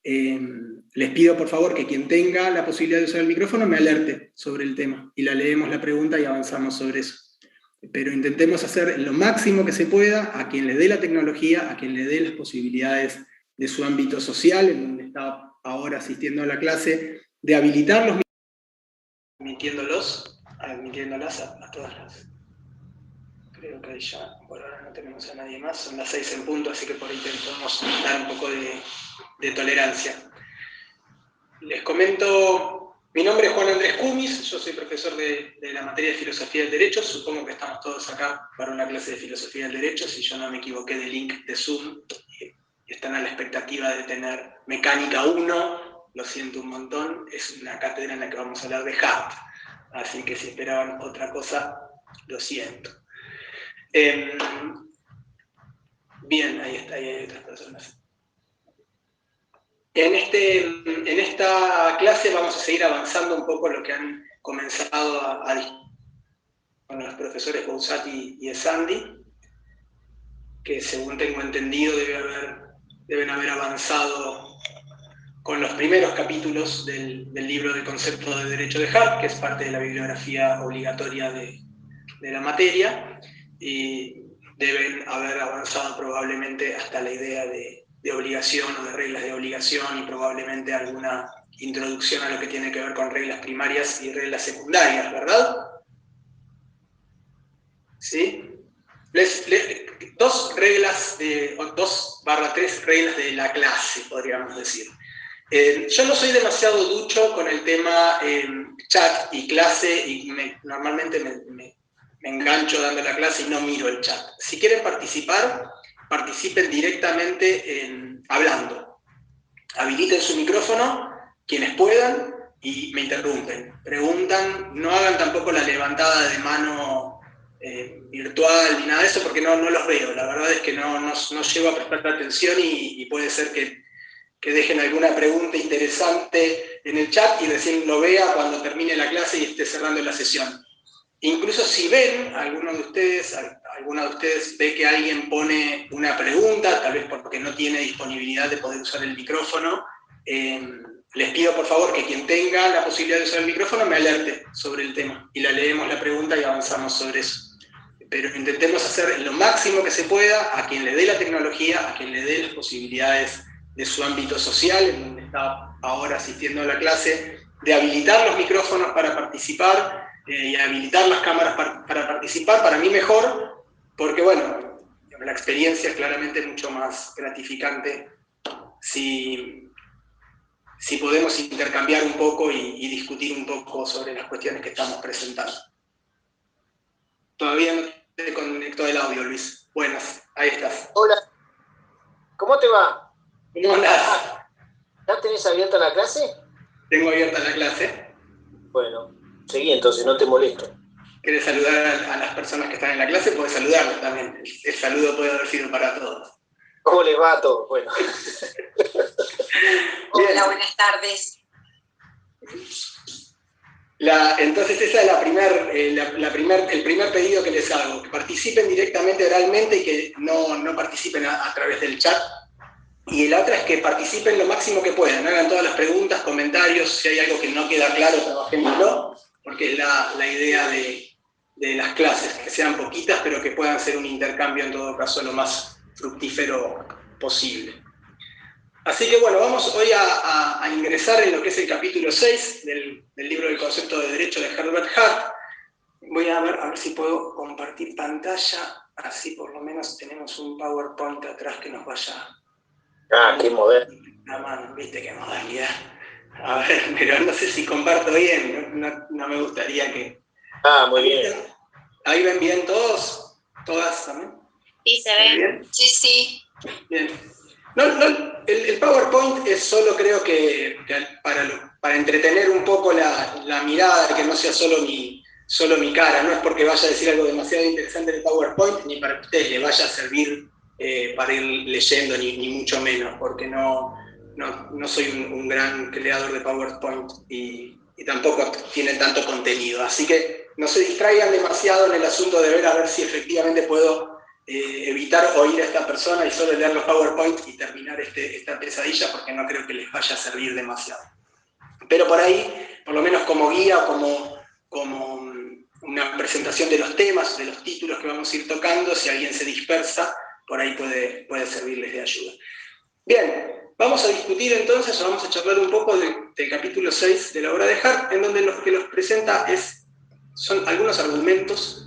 Les pido por favor que quien tenga la posibilidad de usar el micrófono me alerte sobre el tema y la leemos la pregunta y avanzamos sobre eso. Pero intentemos hacer lo máximo que se pueda a quien le dé la tecnología, a quien le dé las posibilidades de su ámbito social, en donde está ahora asistiendo a la clase, de habilitarlos, admitiéndolas a todas las... Creo que ahí ya, por ahora no tenemos a nadie más, son las 6 en punto, así que por ahí podemos dar un poco de tolerancia. Les comento, mi nombre es Juan Andrés Cumis, yo soy profesor de la materia de Filosofía del Derecho, supongo que estamos todos acá para una clase de Filosofía del Derecho, si yo no me equivoqué del link de Zoom, están a la expectativa de tener Mecánica 1, lo siento un montón, es una cátedra en la que vamos a hablar de Hart, así que si esperaban otra cosa, lo siento. Bien, ahí está, ahí hay otras personas. En esta clase vamos a seguir avanzando un poco lo que han comenzado a discutir con los profesores Bouzati y Esandi, que según tengo entendido deben haber avanzado con los primeros capítulos del libro del concepto de derecho de Hart, que es parte de la bibliografía obligatoria de la materia, y deben haber avanzado probablemente hasta la idea de obligación o de reglas de obligación y probablemente alguna introducción a lo que tiene que ver con reglas primarias y reglas secundarias, ¿verdad? ¿Sí? Dos reglas, o 2/3 reglas de la clase, podríamos decir. Yo no soy demasiado ducho con el tema chat y clase y normalmente me engancho dando la clase y no miro el chat. Si quieren participar, participen directamente hablando. Habiliten su micrófono, quienes puedan, y me interrumpen. Preguntan, no hagan tampoco la levantada de mano virtual ni nada de eso, porque no los veo. La verdad es que no llego a prestar atención y puede ser que dejen alguna pregunta interesante en el chat y recién lo vea cuando termine la clase y esté cerrando la sesión. Incluso si ven, alguna de ustedes ve que alguien pone una pregunta, tal vez porque no tiene disponibilidad de poder usar el micrófono, les pido por favor que quien tenga la posibilidad de usar el micrófono me alerte sobre el tema y la leemos la pregunta y avanzamos sobre eso. Pero intentemos hacer lo máximo que se pueda a quien le dé la tecnología, a quien le dé las posibilidades de su ámbito social, en donde está ahora asistiendo a la clase, de habilitar los micrófonos para participar y habilitar las cámaras para participar, para mí mejor, porque bueno, la experiencia es claramente mucho más gratificante si podemos intercambiar un poco y discutir un poco sobre las cuestiones que estamos presentando. Todavía no te conectó el audio, Luis. Buenas, ahí estás. Hola, ¿cómo te va? ¿Cómo andás? ¿Ya tenés abierta la clase? Tengo abierta la clase. Bueno, seguí entonces, no te molesto. ¿Querés saludar a las personas que están en la clase? Podés saludarlos también. El saludo puede haber sido para todos. ¿Cómo les va a todos? Bueno. Hola, buenas tardes. Entonces esa es el primer pedido que les hago, que participen directamente oralmente y que no participen a través del chat. Y la otra es que participen lo máximo que puedan, hagan todas las preguntas, comentarios, si hay algo que no queda claro, trabajémoslo, porque es la idea de las clases, que sean poquitas, pero que puedan ser un intercambio en todo caso lo más fructífero posible. Así que bueno, vamos hoy a ingresar en lo que es el capítulo 6 del libro del concepto de derecho de Herbert Hart. Voy a ver si puedo compartir pantalla, así por lo menos tenemos un PowerPoint atrás que nos vaya... Ah, qué moderno. La mano, viste qué modernidad. A ver, pero no sé si comparto bien, no me gustaría que... Ah, muy bien. ¿Ahí ven bien todos? ¿Todas también? Sí, se ve. ¿Bien? Sí. Bien. El PowerPoint es solo creo que para entretener un poco la mirada, que no sea solo mi cara, no es porque vaya a decir algo demasiado interesante en el PowerPoint, ni para que a ustedes les vaya a servir para ir leyendo, ni mucho menos, porque no soy un gran creador de PowerPoint y tampoco tiene tanto contenido. Así que no se distraigan demasiado en el asunto de ver a ver si efectivamente puedo evitar oír a esta persona y solo leer los PowerPoint y terminar esta pesadilla, porque no creo que les vaya a servir demasiado. Pero por ahí, por lo menos como guía o como una presentación de los temas, de los títulos que vamos a ir tocando, si alguien se dispersa, por ahí puede servirles de ayuda. Bien, vamos a discutir entonces, o vamos a charlar un poco del capítulo 6 de la obra de Hart, en donde lo que nos presenta son algunos argumentos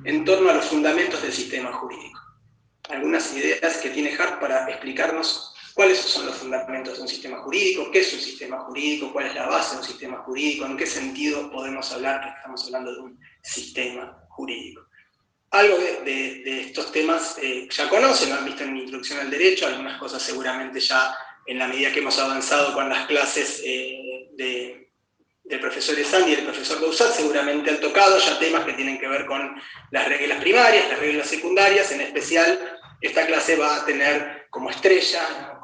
en torno a los fundamentos del sistema jurídico. Algunas ideas que tiene Hart para explicarnos cuáles son los fundamentos de un sistema jurídico, qué es un sistema jurídico, cuál es la base de un sistema jurídico, en qué sentido podemos hablar que estamos hablando de un sistema jurídico. Algo de estos temas ya conocen, lo han visto en mi introducción al derecho, algunas cosas seguramente ya en la medida que hemos avanzado con las clases del profesor Esandi y del profesor Bausat, seguramente han tocado ya temas que tienen que ver con las reglas primarias, las reglas secundarias. En especial, esta clase va a tener como estrella,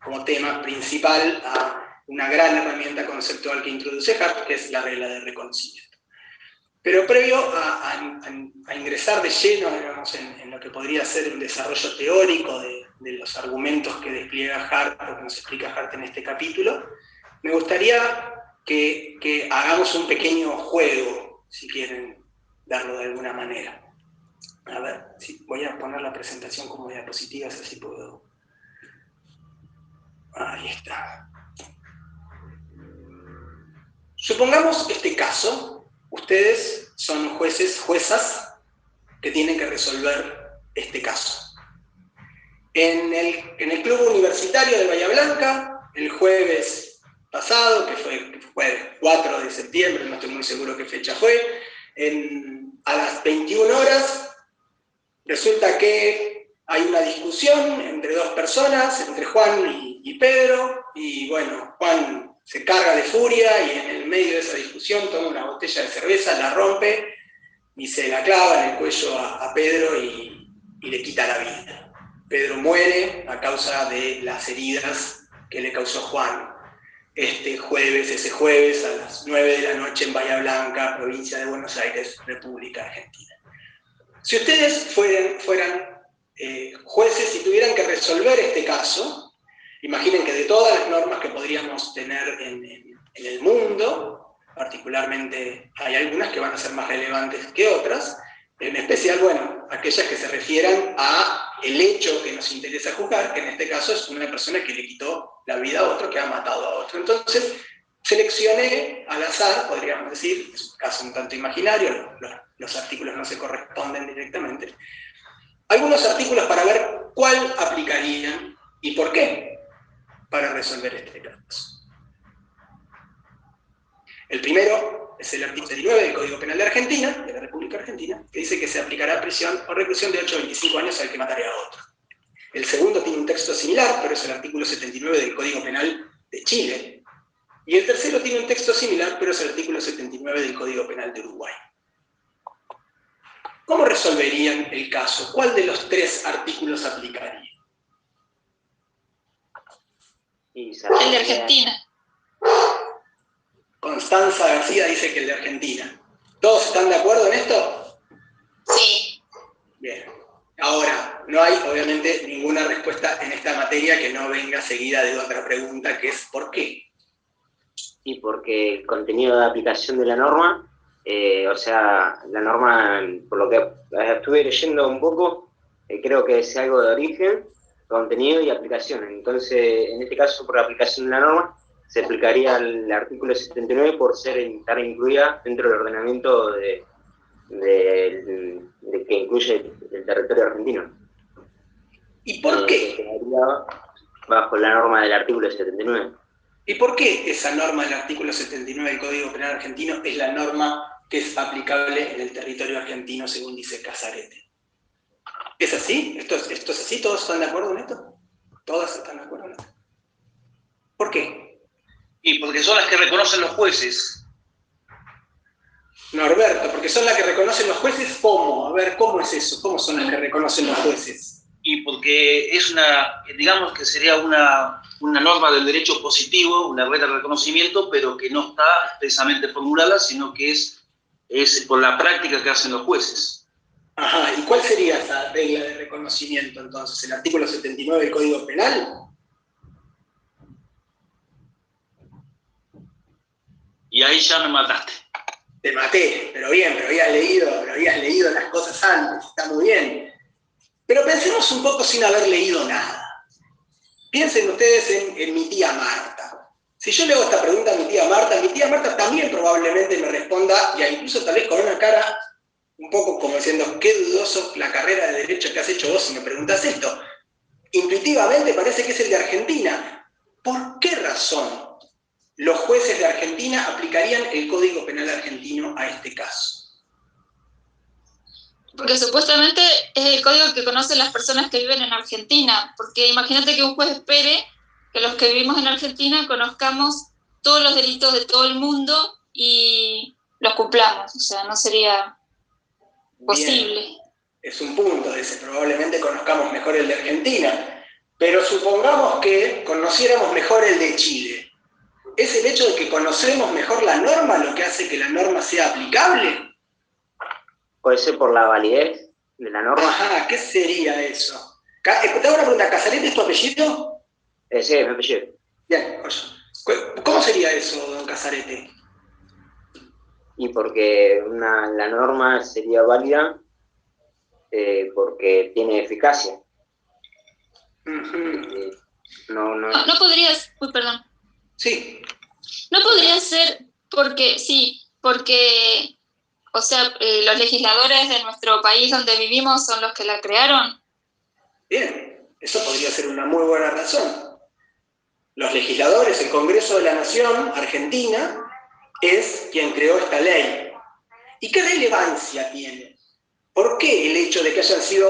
como tema principal, a una gran herramienta conceptual que introduce Hart, que es la regla de reconocimiento. Pero previo a ingresar de lleno, digamos, en lo que podría ser un desarrollo teórico de los argumentos que despliega Hart, o que nos explica Hart en este capítulo, me gustaría que hagamos un pequeño juego, si quieren darlo de alguna manera. A ver, voy a poner la presentación como diapositivas, así puedo. Ahí está. Supongamos este caso, ustedes son jueces, juezas, que tienen que resolver este caso. En el Club Universitario de Bahía Blanca, el jueves pasado, que fue 4 de septiembre, no estoy muy seguro qué fecha fue, a las 21 horas, resulta que hay una discusión entre dos personas, entre Juan y Pedro, y bueno, Juan se carga de furia y en el medio de esa discusión toma una botella de cerveza, la rompe y se la clava en el cuello a Pedro y le quita la vida. Pedro muere a causa de las heridas que le causó Juan. Ese jueves a las 9 de la noche en Bahía Blanca, provincia de Buenos Aires, República Argentina. Si ustedes fueran jueces y tuvieran que resolver este caso, imaginen que de todas las normas que podríamos tener en el mundo, particularmente hay algunas que van a ser más relevantes que otras, en especial, bueno, aquellas que se refieran a el hecho que nos interesa juzgar, que en este caso es una persona que le quitó la vida a otro, que ha matado a otro. Entonces, seleccioné al azar, podríamos decir, es un caso un tanto imaginario, los artículos no se corresponden directamente, algunos artículos para ver cuál aplicarían y por qué para resolver este caso. El primero es el artículo 79 del Código Penal de Argentina, de la República Argentina, que dice que se aplicará prisión o reclusión de 8 a 25 años al que matare a otro. El segundo tiene un texto similar, pero es el artículo 79 del Código Penal de Chile. Y el tercero tiene un texto similar, pero es el artículo 79 del Código Penal de Uruguay. ¿Cómo resolverían el caso? ¿Cuál de los tres artículos aplicaría? El de Argentina. Constanza García dice que el de Argentina. ¿Todos están de acuerdo en esto? Sí. Bien. Ahora, no hay obviamente ninguna respuesta en esta materia que no venga seguida de otra pregunta, que es ¿por qué? Y porque el contenido de aplicación de la norma, o sea, la norma, por lo que estuve leyendo un poco, creo que es algo de origen, contenido y aplicación. Entonces, en este caso, por la aplicación de la norma, se aplicaría el artículo 79 por estar incluida dentro del ordenamiento de que incluye el territorio argentino. ¿Y por qué? Quedaría bajo la norma del artículo 79. ¿Y por qué esa norma del artículo 79 del Código Penal argentino es la norma que es aplicable en el territorio argentino, según dice Casarete? ¿Es así? ¿Esto es así? ¿Todos están de acuerdo en esto? ¿Todas están de acuerdo en esto? ¿Por qué? Y porque son las que reconocen los jueces. Norberto, porque son las que reconocen los jueces, ¿cómo? A ver, ¿cómo es eso? ¿Cómo son las que reconocen los jueces? Y porque es digamos que sería una norma del derecho positivo, una regla de reconocimiento, pero que no está expresamente formulada, sino que es por la práctica que hacen los jueces. Ajá, ¿y cuál sería esa regla de reconocimiento entonces? ¿El artículo 79 del Código Penal? Y ahí ya me mataste. Te maté, pero bien, pero habías leído las cosas antes, está muy bien. Pero pensemos un poco sin haber leído nada. Piensen ustedes en mi tía Marta. Si yo le hago esta pregunta a mi tía Marta también probablemente me responda, y incluso tal vez con una cara un poco como diciendo, qué dudoso la carrera de Derecho que has hecho vos si me preguntas esto. Intuitivamente parece que es el de Argentina. ¿Por qué razón los jueces de Argentina aplicarían el Código Penal argentino a este caso? Porque supuestamente es el código que conocen las personas que viven en Argentina. Porque imagínate que un juez espere que los que vivimos en Argentina conozcamos todos los delitos de todo el mundo y los cumplamos. O sea, no sería posible. Bien, es un punto ese, probablemente conozcamos mejor el de Argentina, pero supongamos que conociéramos mejor el de Chile. ¿Es el hecho de que conocemos mejor la norma lo que hace que la norma sea aplicable? Puede ser por la validez de la norma. Ajá, ¿qué sería eso? Te hago una pregunta, ¿Casarete es tu apellido? Sí, es mi apellido. Bien, ¿cómo sería eso, don Casarete? Y porque la norma sería válida porque tiene eficacia. No podrías, perdón. Sí. No podría ser porque, sí, porque, o sea, los legisladores de nuestro país donde vivimos son los que la crearon. Bien, eso podría ser una muy buena razón. Los legisladores, el Congreso de la Nación, Argentina, es quien creó esta ley. ¿Y qué relevancia tiene? ¿Por qué el hecho de que hayan sido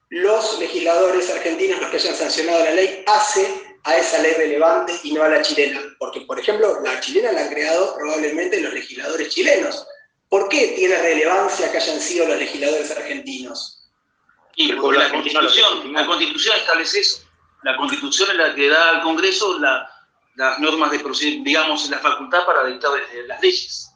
los legisladores argentinos los que hayan sancionado la ley hace a esa ley relevante y no a la chilena? Porque, por ejemplo, la chilena la han creado probablemente los legisladores chilenos. ¿Por qué tiene relevancia que hayan sido los legisladores argentinos? Y porque la Constitución establece eso. La Constitución es la que da al Congreso las normas de procedimiento, digamos, la facultad para dictar las leyes.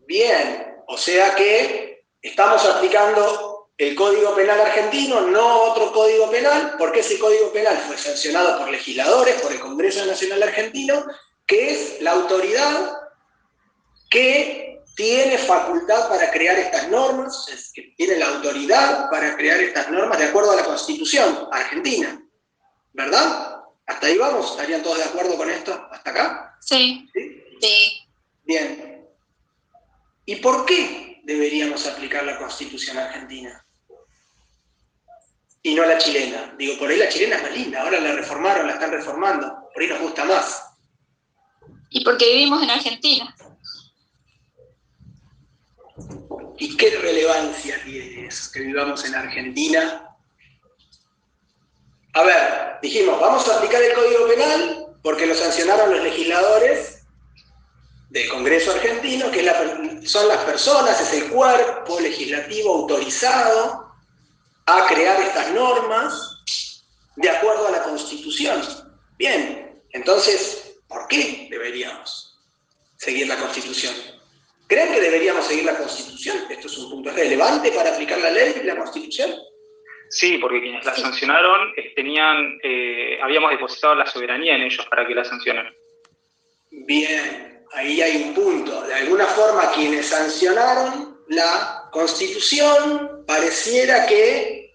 Bien, o sea que estamos aplicando el Código Penal argentino, no otro Código Penal, porque ese Código Penal fue sancionado por legisladores, por el Congreso Nacional Argentino, que es la autoridad que tiene facultad para crear estas normas, que tiene la autoridad para crear estas normas de acuerdo a la Constitución argentina, ¿verdad? ¿Hasta ahí vamos? ¿Estarían todos de acuerdo con esto? ¿Hasta acá? Sí. Sí. Bien. ¿Y por qué deberíamos aplicar la Constitución argentina? Y no la chilena. Digo, por ahí la chilena es más linda, ahora la reformaron, la están reformando, por ahí nos gusta más. Y porque vivimos en Argentina. ¿Y qué relevancia tiene eso, que vivamos en Argentina? A ver, dijimos, vamos a aplicar el Código Penal porque lo sancionaron los legisladores del Congreso argentino, que son las personas, es el cuerpo legislativo autorizado a crear estas normas de acuerdo a la Constitución. Bien, entonces, ¿por qué deberíamos seguir la Constitución? ¿Creen que deberíamos seguir la Constitución? ¿Esto es un punto relevante para aplicar la ley y la Constitución? Sí, porque quienes la sancionaron habíamos depositado la soberanía en ellos para que la sancionen. Bien, ahí hay un punto. De alguna forma, quienes sancionaron la Constitución pareciera que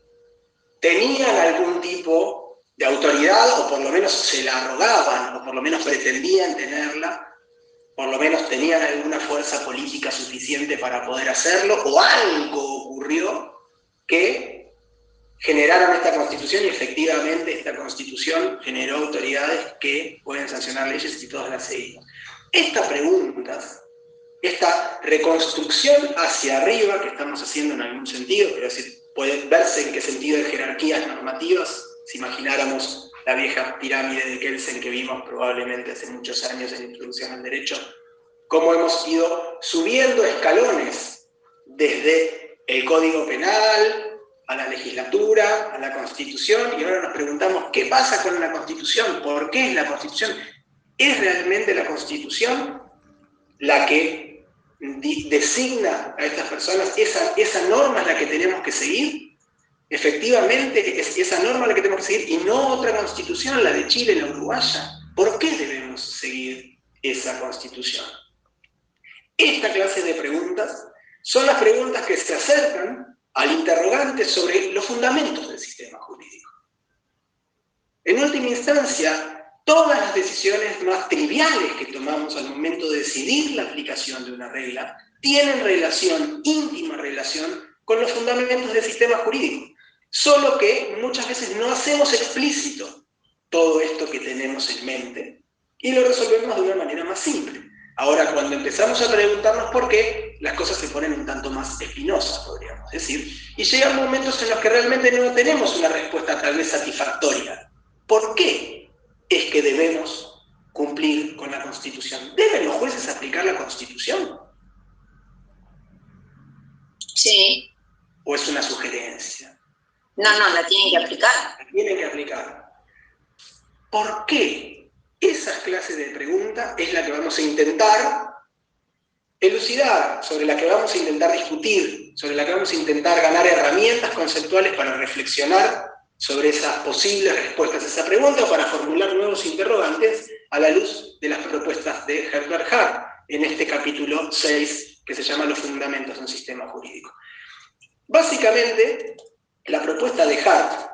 tenían algún tipo de autoridad, o por lo menos se la arrogaban, o por lo menos pretendían tenerla, por lo menos tenían alguna fuerza política suficiente para poder hacerlo, o algo ocurrió que generaron esta Constitución y efectivamente esta Constitución generó autoridades que pueden sancionar leyes y todas las seguimos. Estas preguntas, esta reconstrucción hacia arriba que estamos haciendo en algún sentido, pero puede verse en qué sentido de jerarquías normativas, si imagináramos la vieja pirámide de Kelsen que vimos probablemente hace muchos años en Introducción al Derecho, cómo hemos ido subiendo escalones desde el Código Penal, a la legislatura, a la Constitución, y ahora nos preguntamos, ¿qué pasa con la Constitución? ¿Por qué es la Constitución? ¿Es realmente la Constitución la que designa a estas personas, esa norma es la que tenemos que seguir. Efectivamente, es esa norma la que tenemos que seguir y no otra constitución, la de Chile, la uruguaya. ¿Por qué debemos seguir esa constitución? Esta clase de preguntas son las preguntas que se acercan al interrogante sobre los fundamentos del sistema jurídico. En última instancia, todas las decisiones más triviales que tomamos al momento de decidir la aplicación de una regla tienen relación, íntima relación, con los fundamentos del sistema jurídico. Solo que muchas veces no hacemos explícito todo esto que tenemos en mente y lo resolvemos de una manera más simple. Ahora, cuando empezamos a preguntarnos por qué, las cosas se ponen un tanto más espinosas, podríamos decir, y llegan momentos en los que realmente no tenemos una respuesta tal vez satisfactoria. ¿Por qué es que debemos cumplir con la Constitución? ¿Deben los jueces aplicar la Constitución? Sí. ¿O es una sugerencia? No, la tienen que aplicar. La tienen que aplicar. ¿Por qué? Esa clase de pregunta es la que vamos a intentar elucidar, sobre la que vamos a intentar discutir, sobre la que vamos a intentar ganar herramientas conceptuales para reflexionar sobre esas posibles respuestas a esa pregunta, para formular nuevos interrogantes a la luz de las propuestas de Herbert Hart en este capítulo 6, que se llama Los fundamentos de un sistema jurídico. Básicamente, la propuesta de Hart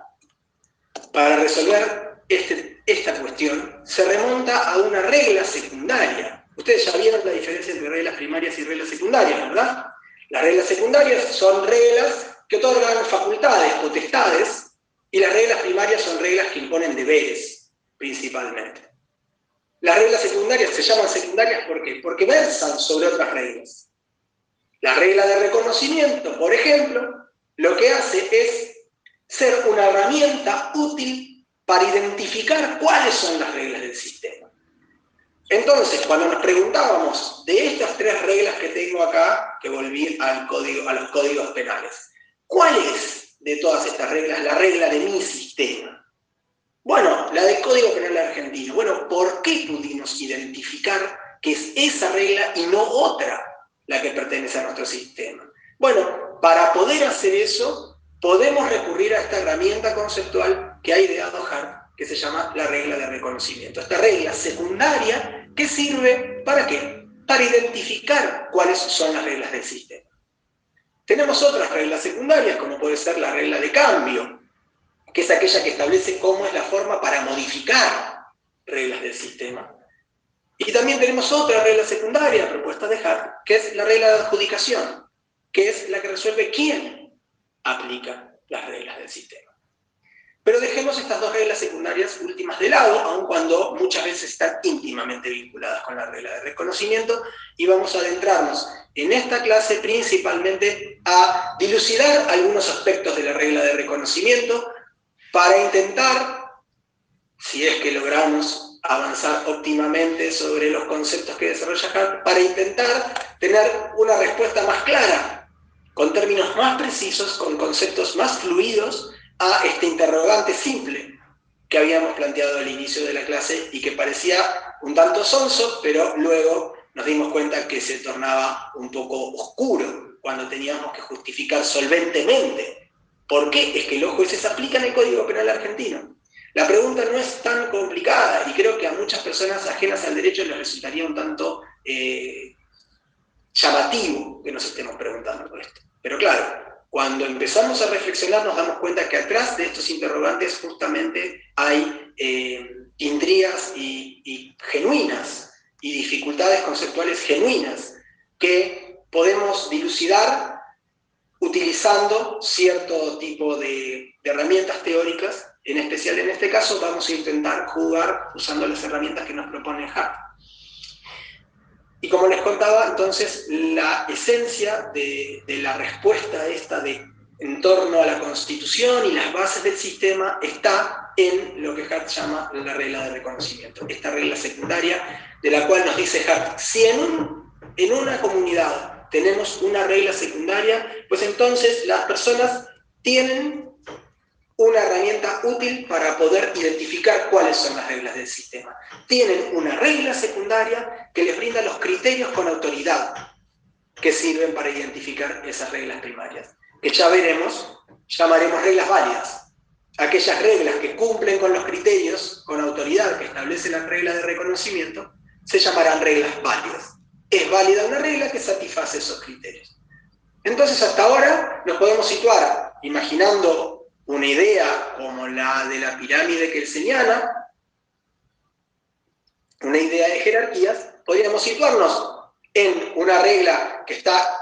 para resolver esta cuestión se remonta a una regla secundaria. Ustedes ya vieron la diferencia entre reglas primarias y reglas secundarias, ¿verdad? Las reglas secundarias son reglas que otorgan facultades, potestades, y las reglas primarias son reglas que imponen deberes, principalmente. Las reglas secundarias se llaman secundarias ¿por qué? Porque versan sobre otras reglas. La regla de reconocimiento, por ejemplo, lo que hace es ser una herramienta útil para identificar cuáles son las reglas del sistema. Entonces, cuando nos preguntábamos de estas tres reglas que tengo acá, que volví a los códigos penales, ¿cuál es de todas estas reglas la regla de mi sistema? Bueno, la del Código Penal Argentino. Bueno, ¿por qué pudimos identificar que es esa regla y no otra la que pertenece a nuestro sistema? Bueno, para poder hacer eso, podemos recurrir a esta herramienta conceptual que ha ideado Hart, que se llama la regla de reconocimiento. Esta regla secundaria que sirve, ¿para qué? Para identificar cuáles son las reglas del sistema. Tenemos otras reglas secundarias, como puede ser la regla de cambio, que es aquella que establece cómo es la forma para modificar reglas del sistema. Y también tenemos otra regla secundaria, propuesta de Hart, que es la regla de adjudicación, que es la que resuelve quién aplica las reglas del sistema. Pero dejemos estas dos reglas secundarias últimas de lado, aun cuando muchas veces están íntimamente vinculadas con la regla de reconocimiento, y vamos a adentrarnos en esta clase principalmente a dilucidar algunos aspectos de la regla de reconocimiento para intentar, si es que logramos avanzar óptimamente sobre los conceptos que desarrolla Hart, para intentar tener una respuesta más clara, con términos más precisos, con conceptos más fluidos, a este interrogante simple que habíamos planteado al inicio de la clase y que parecía un tanto sonso, pero luego nos dimos cuenta que se tornaba un poco oscuro cuando teníamos que justificar solventemente por qué es que los jueces aplican el Código Penal argentino. La pregunta no es tan complicada y creo que a muchas personas ajenas al derecho les resultaría un tanto llamativo que nos estemos preguntando por esto. Pero claro, cuando empezamos a reflexionar nos damos cuenta que atrás de estos interrogantes justamente hay intrigas y genuinas, y dificultades conceptuales genuinas, que podemos dilucidar utilizando cierto tipo de herramientas teóricas. En especial en este caso vamos a intentar jugar usando las herramientas que nos propone Hart. Y como les contaba, entonces, la esencia de la respuesta esta en torno a la Constitución y las bases del sistema está en lo que Hart llama la regla de reconocimiento. Esta regla secundaria, de la cual nos dice Hart, si en una comunidad tenemos una regla secundaria, pues entonces las personas tienen una herramienta útil para poder identificar cuáles son las reglas del sistema. Tienen una regla secundaria que les brinda los criterios con autoridad que sirven para identificar esas reglas primarias, que ya veremos, llamaremos reglas válidas. Aquellas reglas que cumplen con los criterios, con autoridad que establece las reglas de reconocimiento, se llamarán reglas válidas. Es válida una regla que satisface esos criterios. Entonces, hasta ahora nos podemos situar, imaginando una idea como la de la pirámide kelseniana, una idea de jerarquías, podríamos situarnos en una regla que está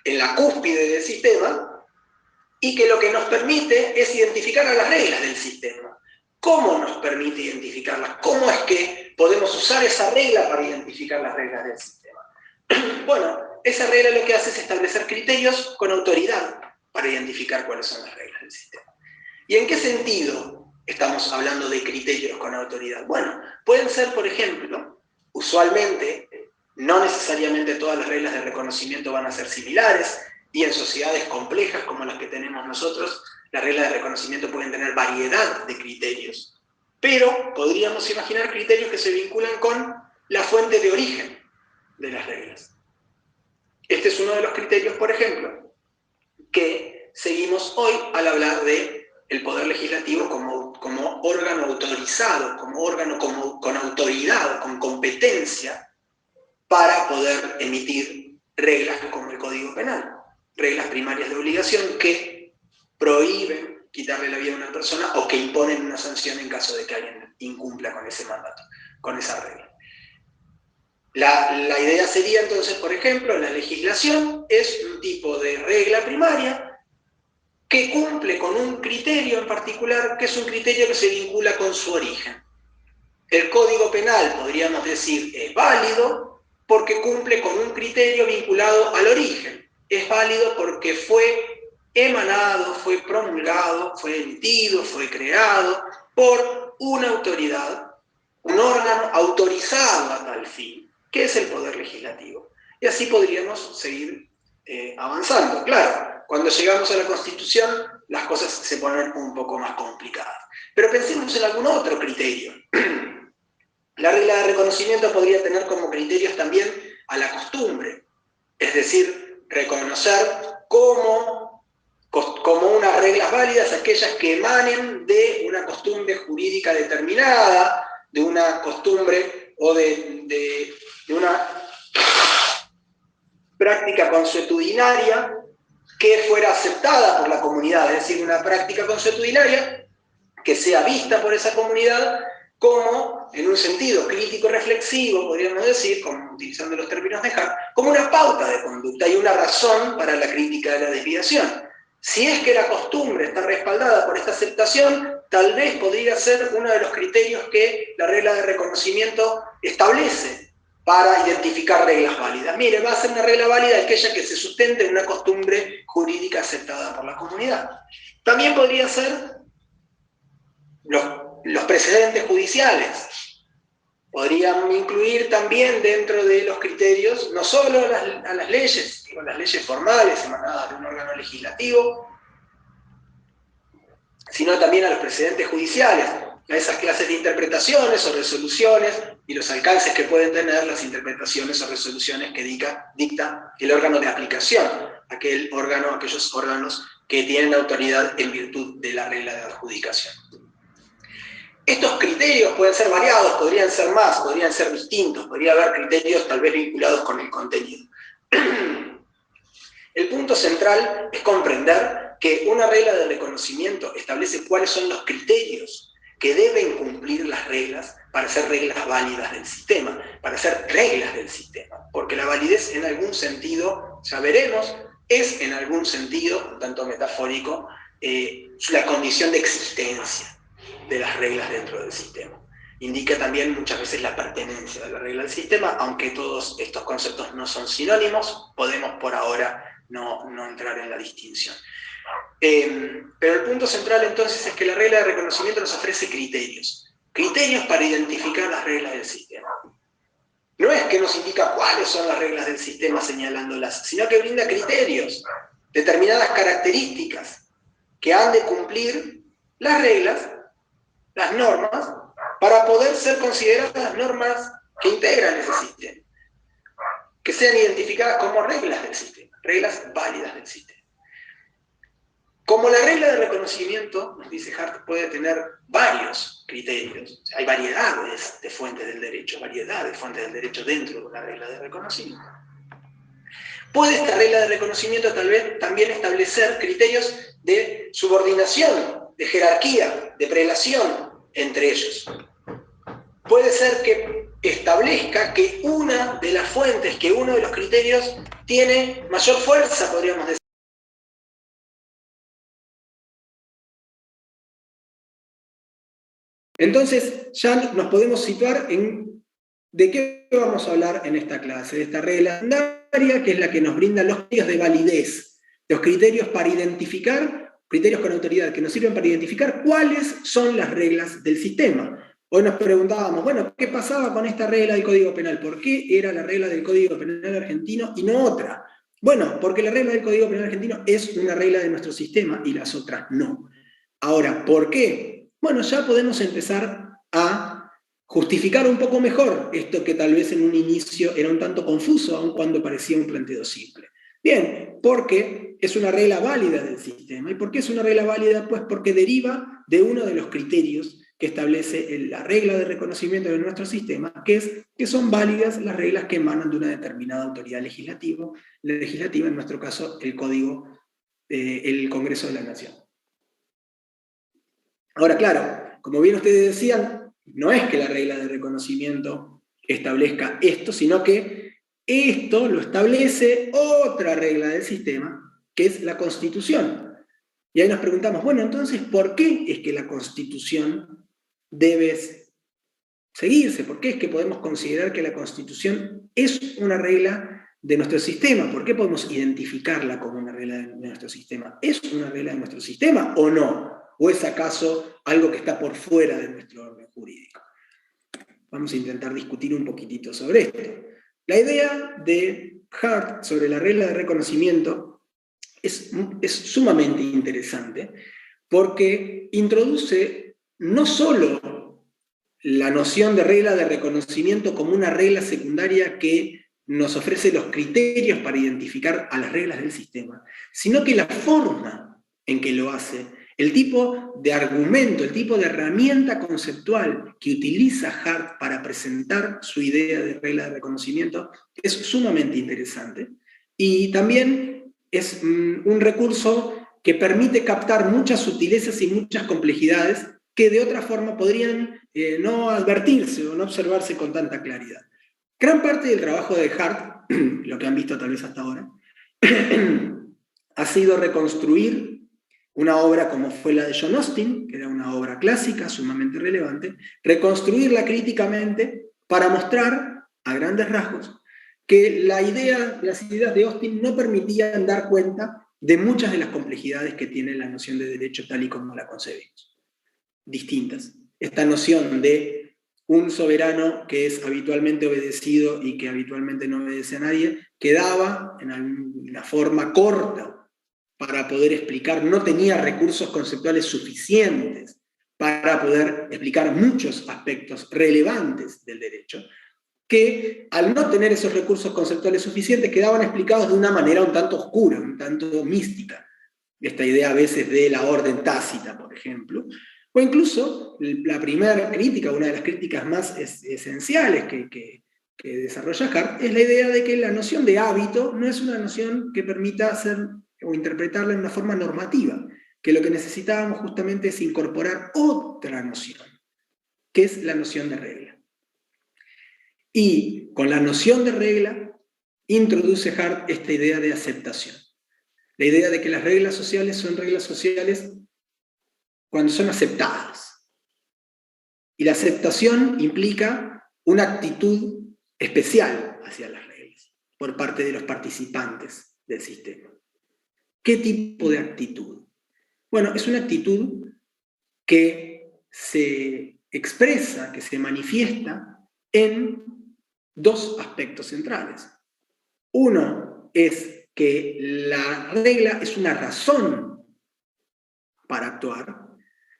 en la cúspide del sistema y que lo que nos permite es identificar a las reglas del sistema. ¿Cómo nos permite identificarlas? ¿Cómo es que podemos usar esa regla para identificar las reglas del sistema? Bueno, esa regla lo que hace es establecer criterios con autoridad para identificar cuáles son las reglas del sistema. ¿Y en qué sentido estamos hablando de criterios con autoridad? Bueno, pueden ser, por ejemplo, usualmente, no necesariamente todas las reglas de reconocimiento van a ser similares, y en sociedades complejas como las que tenemos nosotros, las reglas de reconocimiento pueden tener variedad de criterios. Pero podríamos imaginar criterios que se vinculan con la fuente de origen de las reglas. Este es uno de los criterios, por ejemplo, que seguimos hoy al hablar de el poder legislativo como órgano autorizado, como órgano con autoridad, con competencia, para poder emitir reglas como el Código Penal, reglas primarias de obligación que prohíben quitarle la vida a una persona o que imponen una sanción en caso de que alguien incumpla con ese mandato, con esa regla. La idea sería entonces, por ejemplo, la legislación es un tipo de regla primaria que cumple con un criterio en particular, que es un criterio que se vincula con su origen. El Código Penal, podríamos decir, es válido porque cumple con un criterio vinculado al origen. Es válido porque fue emanado, fue promulgado, fue emitido, fue creado por una autoridad, un órgano autorizado a tal fin, que es el Poder Legislativo. Y así podríamos seguir avanzando. Claro, cuando llegamos a la Constitución, las cosas se ponen un poco más complicadas. Pero pensemos en algún otro criterio. La regla de reconocimiento podría tener como criterios también a la costumbre, es decir, reconocer como unas reglas válidas aquellas que emanen de una costumbre jurídica determinada, de una costumbre o de una práctica consuetudinaria que fuera aceptada por la comunidad, es decir, una práctica consuetudinaria que sea vista por esa comunidad como, en un sentido crítico-reflexivo, podríamos decir, como, utilizando los términos de Hart, como una pauta de conducta y una razón para la crítica de la desviación. Si es que la costumbre está respaldada por esta aceptación, tal vez podría ser uno de los criterios que la regla de reconocimiento establece para identificar reglas válidas. Mire, va a ser una regla válida aquella que se sustente en una costumbre jurídica aceptada por la comunidad. También podría ser los precedentes judiciales. Podrían incluir también dentro de los criterios no solo a las leyes, digo, las leyes formales emanadas de un órgano legislativo, sino también a los precedentes judiciales, a esas clases de interpretaciones o resoluciones y los alcances que pueden tener las interpretaciones o resoluciones que dicta el órgano de aplicación, aquellos órganos que tienen autoridad en virtud de la regla de adjudicación. Estos criterios pueden ser variados, podrían ser más, podrían ser distintos, podría haber criterios tal vez vinculados con el contenido. El punto central es comprender que una regla de reconocimiento establece cuáles son los criterios que deben cumplir las reglas para ser reglas válidas del sistema, para ser reglas del sistema, porque la validez en algún sentido, ya veremos, es en algún sentido, un tanto metafórico, la condición de existencia de las reglas dentro del sistema. Indica también muchas veces la pertenencia de la regla al sistema, aunque todos estos conceptos no son sinónimos, podemos por ahora no entrar en la distinción. Pero el punto central entonces es que la regla de reconocimiento nos ofrece criterios para identificar las reglas del sistema. No es que nos indica cuáles son las reglas del sistema señalándolas, sino que brinda criterios, determinadas características que han de cumplir las reglas, las normas, para poder ser consideradas las normas que integran ese sistema. que sean identificadas como reglas del sistema, reglas válidas del sistema. Como la regla de reconocimiento, nos dice Hart, puede tener varios criterios, o sea, hay variedades de fuentes del derecho, dentro de la regla de reconocimiento. Puede esta regla de reconocimiento tal vez también establecer criterios de subordinación, de jerarquía, de prelación entre ellos. Puede ser que establezca que una de las fuentes, que uno de los criterios tiene mayor fuerza, podríamos decir. Entonces ya nos podemos situar en de qué vamos a hablar en esta clase, de esta regla secundaria, que es la que nos brinda los criterios de validez, los criterios para identificar, criterios con autoridad que nos sirven para identificar cuáles son las reglas del sistema. Hoy nos preguntábamos, bueno, ¿qué pasaba con esta regla del Código Penal? ¿Por qué era la regla del Código Penal argentino y no otra? Bueno, porque la regla del Código Penal argentino es una regla de nuestro sistema y las otras no. Ahora, ¿por qué? Bueno, ya podemos empezar a justificar un poco mejor esto que tal vez en un inicio era un tanto confuso, aun cuando parecía un planteo simple. Bien, porque es una regla válida del sistema. ¿Y por qué es una regla válida? Pues porque deriva de uno de los criterios que establece la regla de reconocimiento de nuestro sistema, que es que son válidas las reglas que emanan de una determinada autoridad legislativa, en nuestro caso el Congreso de la Nación. Ahora, claro, como bien ustedes decían, no es que la regla de reconocimiento establezca esto, sino que esto lo establece otra regla del sistema, que es la Constitución. Y ahí nos preguntamos, bueno, entonces, ¿por qué es que la Constitución debe seguirse? ¿Por qué es que podemos considerar que la Constitución es una regla de nuestro sistema? ¿Por qué podemos identificarla como una regla de nuestro sistema? ¿Es una regla de nuestro sistema o no? ¿O es acaso algo que está por fuera de nuestro orden jurídico? Vamos a intentar discutir un poquitito sobre esto. La idea de Hart sobre la regla de reconocimiento es sumamente interesante porque introduce no solo la noción de regla de reconocimiento como una regla secundaria que nos ofrece los criterios para identificar a las reglas del sistema, sino que la forma en que lo hace, el tipo de argumento, el tipo de herramienta conceptual que utiliza Hart para presentar su idea de regla de reconocimiento es sumamente interesante. Y también es un recurso que permite captar muchas sutilezas y muchas complejidades que de otra forma podrían no advertirse o no observarse con tanta claridad. Gran parte del trabajo de Hart, lo que han visto tal vez hasta ahora, ha sido reconstruir una obra como fue la de John Austin, que era una obra clásica, sumamente relevante, reconstruirla críticamente para mostrar, a grandes rasgos, que las ideas de Austin no permitían dar cuenta de muchas de las complejidades que tiene la noción de derecho tal y como la concebimos. Distintas. Esta noción de un soberano que es habitualmente obedecido y que habitualmente no obedece a nadie, quedaba en una forma corta para poder explicar, no tenía recursos conceptuales suficientes para poder explicar muchos aspectos relevantes del derecho, que al no tener esos recursos conceptuales suficientes quedaban explicados de una manera un tanto oscura, un tanto mística. Esta idea a veces de la orden tácita, por ejemplo, o incluso la primera crítica, una de las críticas más esenciales que desarrolla Hart, es la idea de que la noción de hábito no es una noción que permita hacer o interpretarla en una forma normativa, que lo que necesitábamos justamente es incorporar otra noción, que es la noción de regla. Y con la noción de regla introduce Hart esta idea de aceptación. La idea de que las reglas sociales son reglas sociales cuando son aceptadas. Y la aceptación implica una actitud especial hacia las reglas, por parte de los participantes del sistema. ¿Qué tipo de actitud? Bueno, es una actitud que se expresa, que se manifiesta en dos aspectos centrales. Uno es que la regla es una razón para actuar,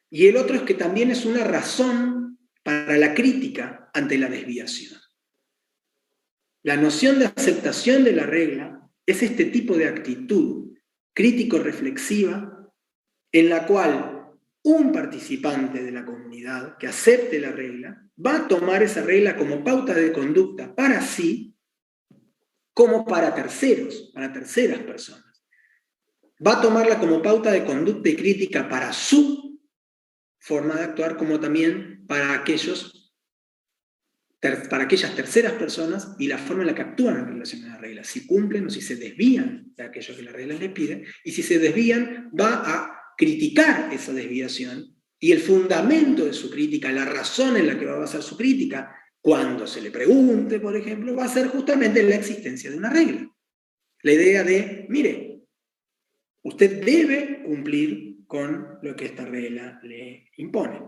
y el otro es que también es una razón para la crítica ante la desviación. La noción de aceptación de la regla es este tipo de actitud crítico-reflexiva en la cual un participante de la comunidad que acepte la regla va a tomar esa regla como pauta de conducta para sí, como para terceros, para terceras personas. Va a tomarla como pauta de conducta y crítica para su forma de actuar, como también para aquellas terceras personas y la forma en la que actúan en relación a la regla, si cumplen o si se desvían de aquello que la regla les pide, y si se desvían, va a criticar esa desviación, y el fundamento de su crítica, la razón en la que va a basar su crítica, cuando se le pregunte, por ejemplo, va a ser justamente la existencia de una regla. La idea de, mire, usted debe cumplir con lo que esta regla le impone.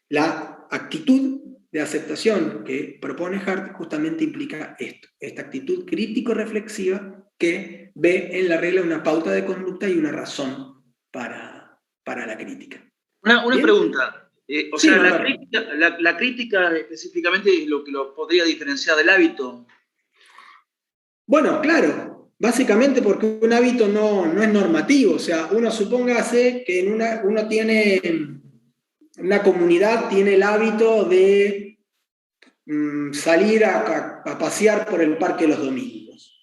La actitud de aceptación que propone Hart justamente implica esto, esta actitud crítico-reflexiva que ve en la regla una pauta de conducta y una razón para la crítica. Una ¿Bien? Pregunta. O Sí, sea, la crítica específicamente es lo que lo podría diferenciar del hábito. Bueno, claro, básicamente porque un hábito no es normativo, o sea, uno supóngase que uno tiene, una comunidad tiene el hábito de salir a pasear por el parque los domingos.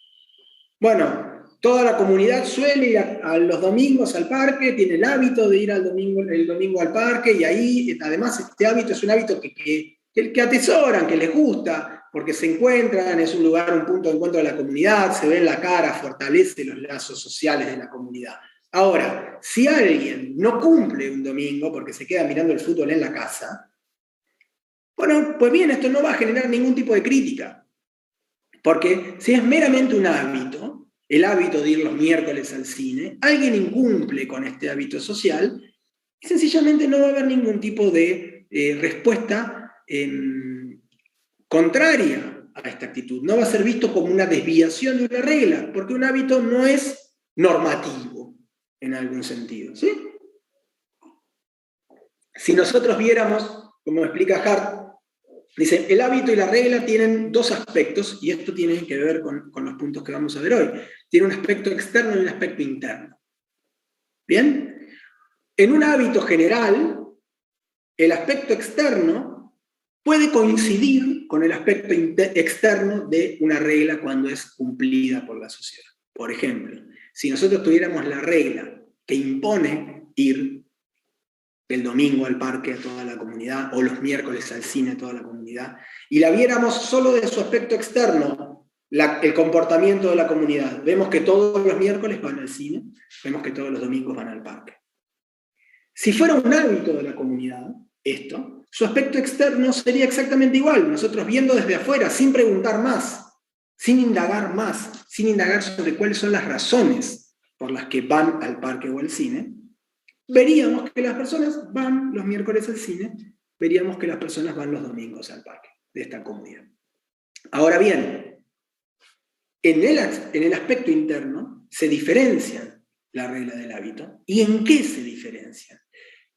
Bueno, toda la comunidad suele ir a los domingos al parque, tiene el hábito de ir el domingo al parque, y ahí, además, este hábito es un hábito que atesoran, que les gusta, porque se encuentran, es un lugar, un punto de encuentro de la comunidad, se ve en la cara, fortalece los lazos sociales de la comunidad. Ahora, si alguien no cumple un domingo porque se queda mirando el fútbol en la casa, bueno, pues bien, esto no va a generar ningún tipo de crítica, porque si es meramente un hábito, el hábito de ir los miércoles al cine, alguien incumple con este hábito social y sencillamente no va a haber ningún tipo de respuesta contraria a esta actitud. No va a ser visto como una desviación de una regla, porque un hábito no es normativo en algún sentido, ¿sí? Si nosotros viéramos, como explica Hart, dice, el hábito y la regla tienen dos aspectos, y esto tiene que ver con los puntos que vamos a ver hoy. Tiene un aspecto externo y un aspecto interno. ¿Bien? En un hábito general, el aspecto externo puede coincidir con el aspecto externo de una regla cuando es cumplida por la sociedad. Por ejemplo, si nosotros tuviéramos la regla que impone ir el domingo al parque a toda la comunidad, o los miércoles al cine a toda la comunidad, y la viéramos solo de su aspecto externo, el comportamiento de la comunidad, vemos que todos los miércoles van al cine, vemos que todos los domingos van al parque. Si fuera un hábito de la comunidad, esto, su aspecto externo sería exactamente igual, nosotros viendo desde afuera, sin preguntar más, sin indagar sobre cuáles son las razones por las que van al parque o al cine, veríamos que las personas van los miércoles al cine, veríamos que las personas van los domingos al parque de esta comunidad. Ahora bien, en el aspecto interno se diferencian la regla del hábito. ¿Y en qué se diferencian?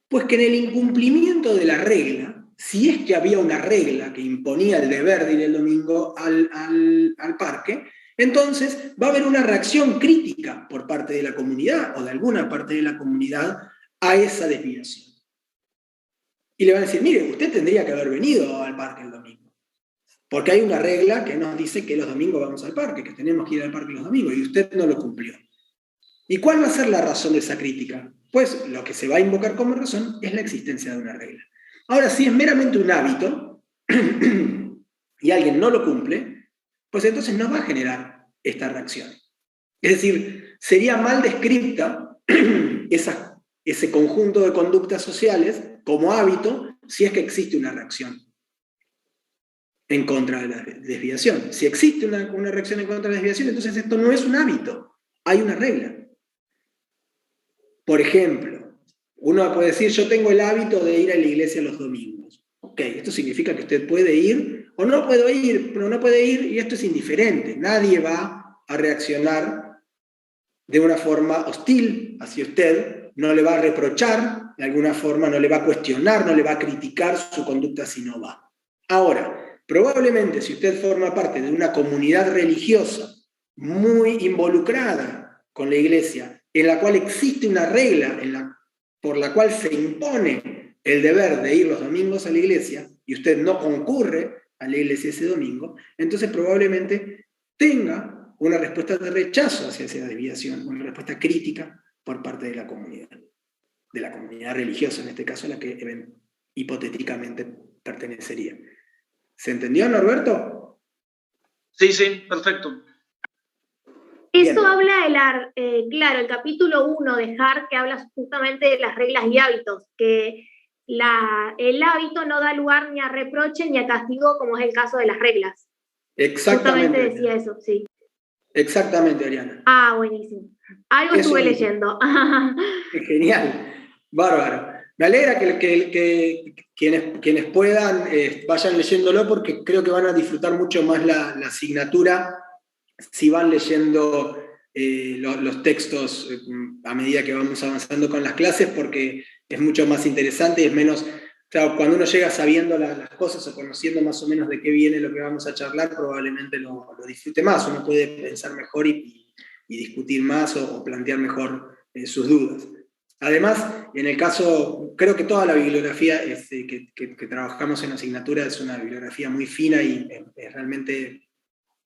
Pues que en el incumplimiento de la regla, si es que había una regla que imponía el deber de ir el domingo al parque, entonces va a haber una reacción crítica por parte de la comunidad o de alguna parte de la comunidad a esa desviación. Y le van a decir, mire, usted tendría que haber venido al parque el domingo, porque hay una regla que nos dice que los domingos vamos al parque, que tenemos que ir al parque los domingos, y usted no lo cumplió. ¿Y cuál va a ser la razón de esa crítica? Pues lo que se va a invocar como razón es la existencia de una regla. Ahora, si es meramente un hábito y alguien no lo cumple, pues entonces no va a generar esta reacción. Es decir, sería mal descrita ese conjunto de conductas sociales como hábito si es que existe una reacción en contra de la desviación. Si existe una reacción en contra de la desviación, entonces esto no es un hábito, hay una regla. Por ejemplo, uno puede decir, yo tengo el hábito de ir a la iglesia los domingos. Ok, esto significa que usted puede ir, o no puede ir, pero no puede ir, y esto es indiferente. Nadie va a reaccionar de una forma hostil hacia usted, no le va a reprochar de alguna forma, no le va a cuestionar, no le va a criticar su conducta si no va. Ahora, Probablemente si usted forma parte de una comunidad religiosa muy involucrada con la iglesia, en la cual existe una regla por la cual se impone el deber de ir los domingos a la iglesia, y usted no concurre a la iglesia ese domingo, entonces probablemente tenga una respuesta de rechazo hacia esa desviación, una respuesta crítica por parte de la comunidad religiosa, en este caso, a la que hipotéticamente pertenecería. ¿Se entendió, Norberto? Sí, sí, perfecto. Eso Bien. habla claro, el capítulo 1 de Hart, que habla justamente de las reglas y hábitos, que el hábito no da lugar ni a reproche ni a castigo, como es el caso de las reglas. Exactamente. Justamente decía eso, sí. Exactamente, Ariana. Ah, buenísimo. Algo Eso estuve mismo. leyendo. Genial, bárbaro. Me alegra que quienes puedan vayan leyéndolo, porque creo que van a disfrutar mucho más la asignatura si van leyendo los textos a medida que vamos avanzando con las clases, porque es mucho más interesante y es menos... Claro, cuando uno llega sabiendo las cosas o conociendo más o menos de qué viene lo que vamos a charlar, probablemente lo disfrute más, uno puede pensar mejor y discutir más o plantear mejor sus dudas. Además, en el caso, creo que toda la bibliografía que trabajamos en la asignatura es una bibliografía muy fina y es realmente,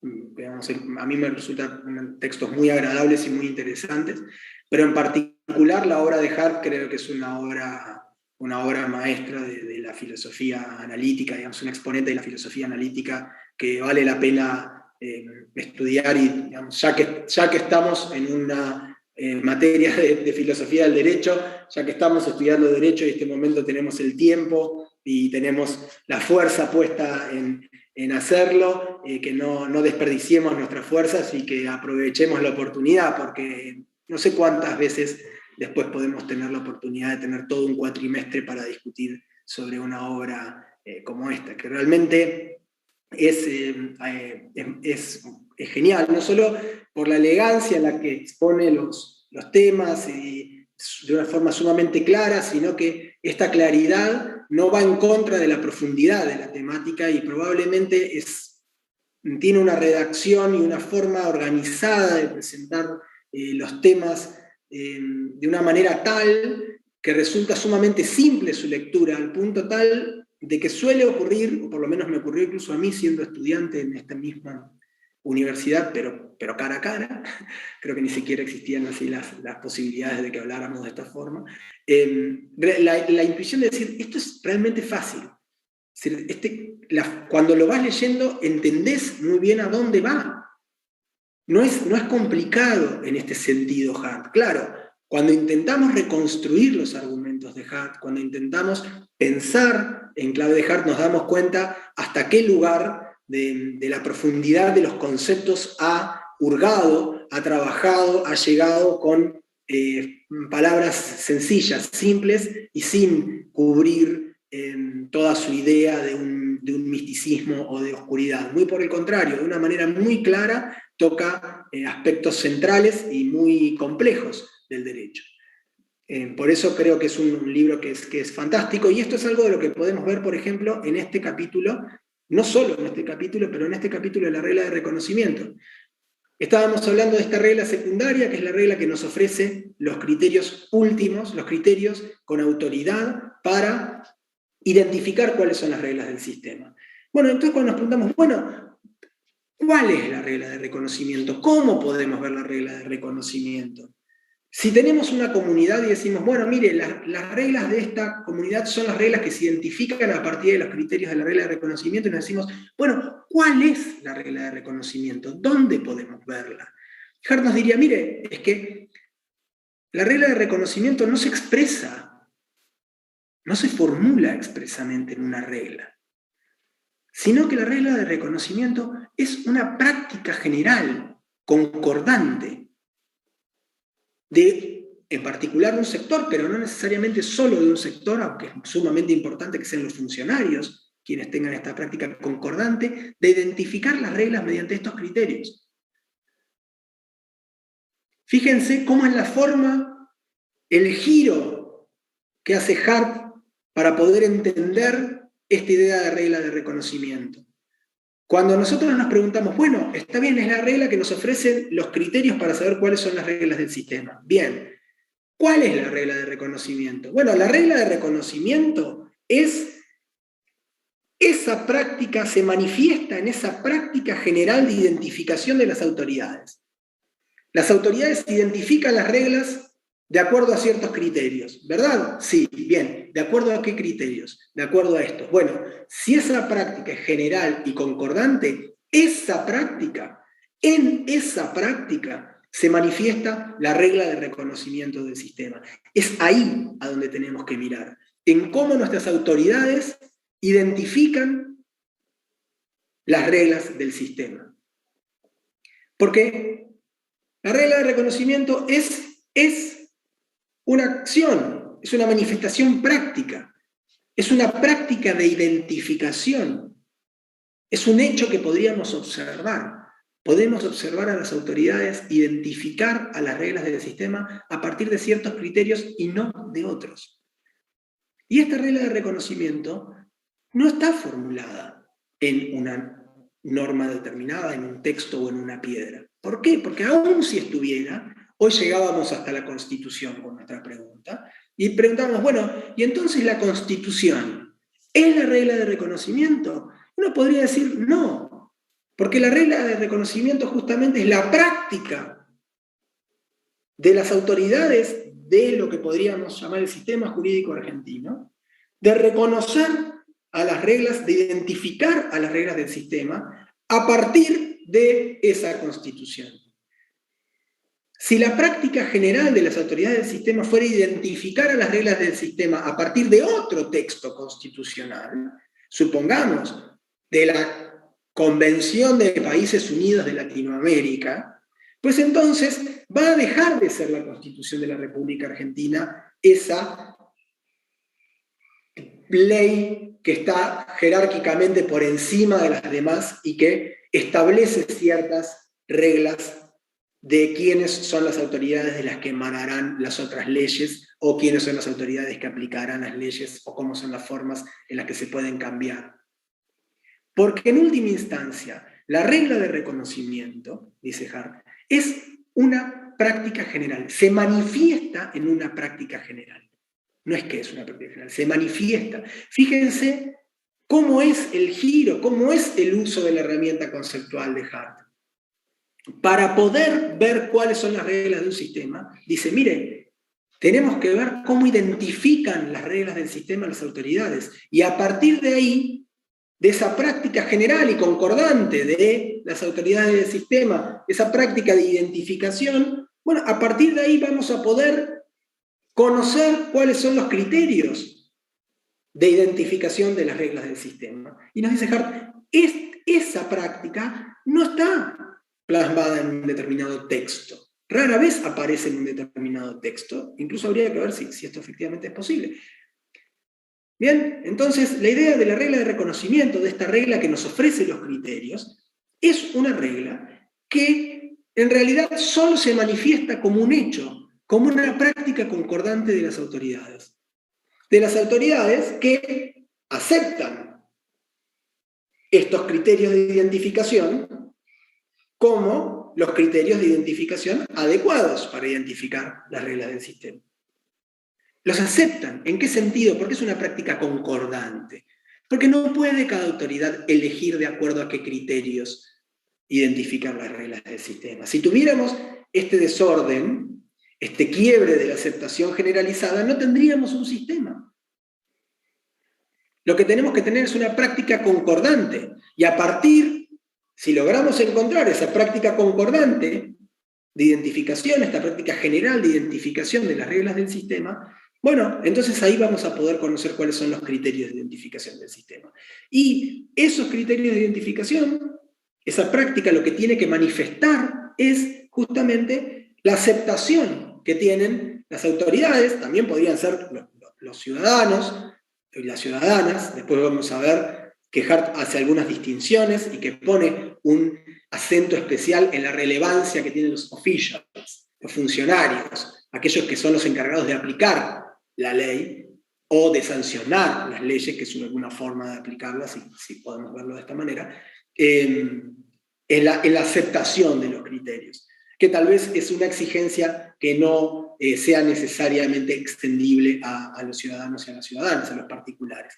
digamos, a mí me resultan textos muy agradables y muy interesantes, pero en particular la obra de Hart creo que es una obra maestra de la filosofía analítica, digamos, un exponente de la filosofía analítica que vale la pena estudiar, y digamos, ya que estamos en una materia de filosofía del derecho, ya que estamos estudiando derecho y en este momento tenemos el tiempo y tenemos la fuerza puesta en hacerlo, que no desperdiciemos nuestras fuerzas y que aprovechemos la oportunidad, porque no sé cuántas veces después podemos tener la oportunidad de tener todo un cuatrimestre para discutir sobre una obra como esta, que realmente es genial, no solo por la elegancia en la que expone los temas de una forma sumamente clara, sino que esta claridad no va en contra de la profundidad de la temática y probablemente tiene una redacción y una forma organizada de presentar los temas de una manera tal que resulta sumamente simple su lectura, al punto tal de que suele ocurrir, o por lo menos me ocurrió incluso a mí siendo estudiante en esta misma universidad, pero cara a cara, creo que ni siquiera existían así las posibilidades de que habláramos de esta forma, la intuición de decir, esto es realmente fácil. Es decir, cuando lo vas leyendo entendés muy bien a dónde va. No es complicado en este sentido Hart. Claro, cuando intentamos reconstruir los argumentos de Hart, cuando intentamos pensar en clave de Hart, nos damos cuenta hasta qué lugar de la profundidad de los conceptos ha hurgado, ha trabajado, ha llegado con palabras sencillas, simples y sin cubrir toda su idea de un misticismo o de oscuridad. Muy por el contrario, de una manera muy clara toca aspectos centrales y muy complejos del derecho. Por eso creo que es un libro que es fantástico, y esto es algo de lo que podemos ver, por ejemplo, en este capítulo, no solo en este capítulo, pero en este capítulo de la regla de reconocimiento. Estábamos hablando de esta regla secundaria, que es la regla que nos ofrece los criterios últimos, los criterios con autoridad para identificar cuáles son las reglas del sistema. Bueno, entonces cuando nos preguntamos, bueno, ¿cuál es la regla de reconocimiento? ¿Cómo podemos ver la regla de reconocimiento? Si tenemos una comunidad y decimos, bueno, mire, las reglas de esta comunidad son las reglas que se identifican a partir de los criterios de la regla de reconocimiento, y nos decimos, bueno, ¿cuál es la regla de reconocimiento? ¿Dónde podemos verla? Hart nos diría, mire, es que la regla de reconocimiento no se expresa, no se formula expresamente en una regla, sino que la regla de reconocimiento es una práctica general, concordante, en particular de un sector, pero no necesariamente solo de un sector, aunque es sumamente importante que sean los funcionarios quienes tengan esta práctica concordante de identificar las reglas mediante estos criterios. Fíjense cómo es la forma, el giro que hace Hart para poder entender esta idea de regla de reconocimiento. Cuando nosotros nos preguntamos, bueno, está bien, es la regla que nos ofrecen los criterios para saber cuáles son las reglas del sistema. Bien, ¿cuál es la regla de reconocimiento? Bueno, la regla de reconocimiento es esa práctica, se manifiesta en esa práctica general de identificación de las autoridades. Las autoridades identifican las reglas de acuerdo a ciertos criterios, ¿verdad? Sí, bien. ¿De acuerdo a qué criterios? De acuerdo a estos. Bueno, si esa práctica es general y concordante, en esa práctica se manifiesta la regla de reconocimiento del sistema. Es ahí a donde tenemos que mirar, en cómo nuestras autoridades identifican las reglas del sistema. Porque la regla de reconocimiento es una acción, es una manifestación práctica, es una práctica de identificación, es un hecho que podríamos observar. Podemos observar a las autoridades identificar a las reglas del sistema a partir de ciertos criterios y no de otros. Y esta regla de reconocimiento no está formulada en una norma determinada, en un texto o en una piedra. ¿Por qué? Porque aún si estuviera, hoy llegábamos hasta la Constitución con nuestra pregunta, y preguntábamos, bueno, ¿y entonces la Constitución es la regla de reconocimiento? Uno podría decir no, porque la regla de reconocimiento justamente es la práctica de las autoridades de lo que podríamos llamar el sistema jurídico argentino, de reconocer a las reglas, de identificar a las reglas del sistema a partir de esa Constitución. Si la práctica general de las autoridades del sistema fuera identificar a las reglas del sistema a partir de otro texto constitucional, supongamos, de la Convención de Países Unidos de Latinoamérica, pues entonces va a dejar de ser la Constitución de la República Argentina esa ley que está jerárquicamente por encima de las demás y que establece ciertas reglas de quiénes son las autoridades de las que emanarán las otras leyes, o quiénes son las autoridades que aplicarán las leyes, o cómo son las formas en las que se pueden cambiar. Porque en última instancia, la regla de reconocimiento, dice Hart, es una práctica general, se manifiesta en una práctica general. No es que es una práctica general, se manifiesta. Fíjense cómo es el giro, cómo es el uso de la herramienta conceptual de Hart. Para poder ver cuáles son las reglas de un sistema, dice, mire, tenemos que ver cómo identifican las reglas del sistema las autoridades, y a partir de ahí, de esa práctica general y concordante de las autoridades del sistema, esa práctica de identificación, bueno, a partir de ahí vamos a poder conocer cuáles son los criterios de identificación de las reglas del sistema. Y nos dice Hart, esa práctica no está plasmada en un determinado texto. Rara vez aparece en un determinado texto, incluso habría que ver si esto efectivamente es posible. Bien, entonces la idea de la regla de reconocimiento, de esta regla que nos ofrece los criterios, es una regla que en realidad solo se manifiesta como un hecho, como una práctica concordante de las autoridades. De las autoridades que aceptan estos criterios de identificación como los criterios de identificación adecuados para identificar las reglas del sistema. Los aceptan. ¿En qué sentido? Porque es una práctica concordante. Porque no puede cada autoridad elegir de acuerdo a qué criterios identificar las reglas del sistema. Si tuviéramos este desorden, este quiebre de la aceptación generalizada, no tendríamos un sistema. Lo que tenemos que tener es una práctica concordante. Y a partir, si logramos encontrar esa práctica concordante de identificación, esta práctica general de identificación de las reglas del sistema, bueno, entonces ahí vamos a poder conocer cuáles son los criterios de identificación del sistema. Y esos criterios de identificación, esa práctica lo que tiene que manifestar es justamente la aceptación que tienen las autoridades, también podrían ser los ciudadanos y las ciudadanas. Después vamos a ver que Hart hace algunas distinciones y que pone un acento especial en la relevancia que tienen los officials, los funcionarios, aquellos que son los encargados de aplicar la ley o de sancionar las leyes, que es alguna forma de aplicarlas, si podemos verlo de esta manera. en la aceptación de los criterios, que tal vez es una exigencia que no sea necesariamente extendible a los ciudadanos y a las ciudadanas, a los particulares.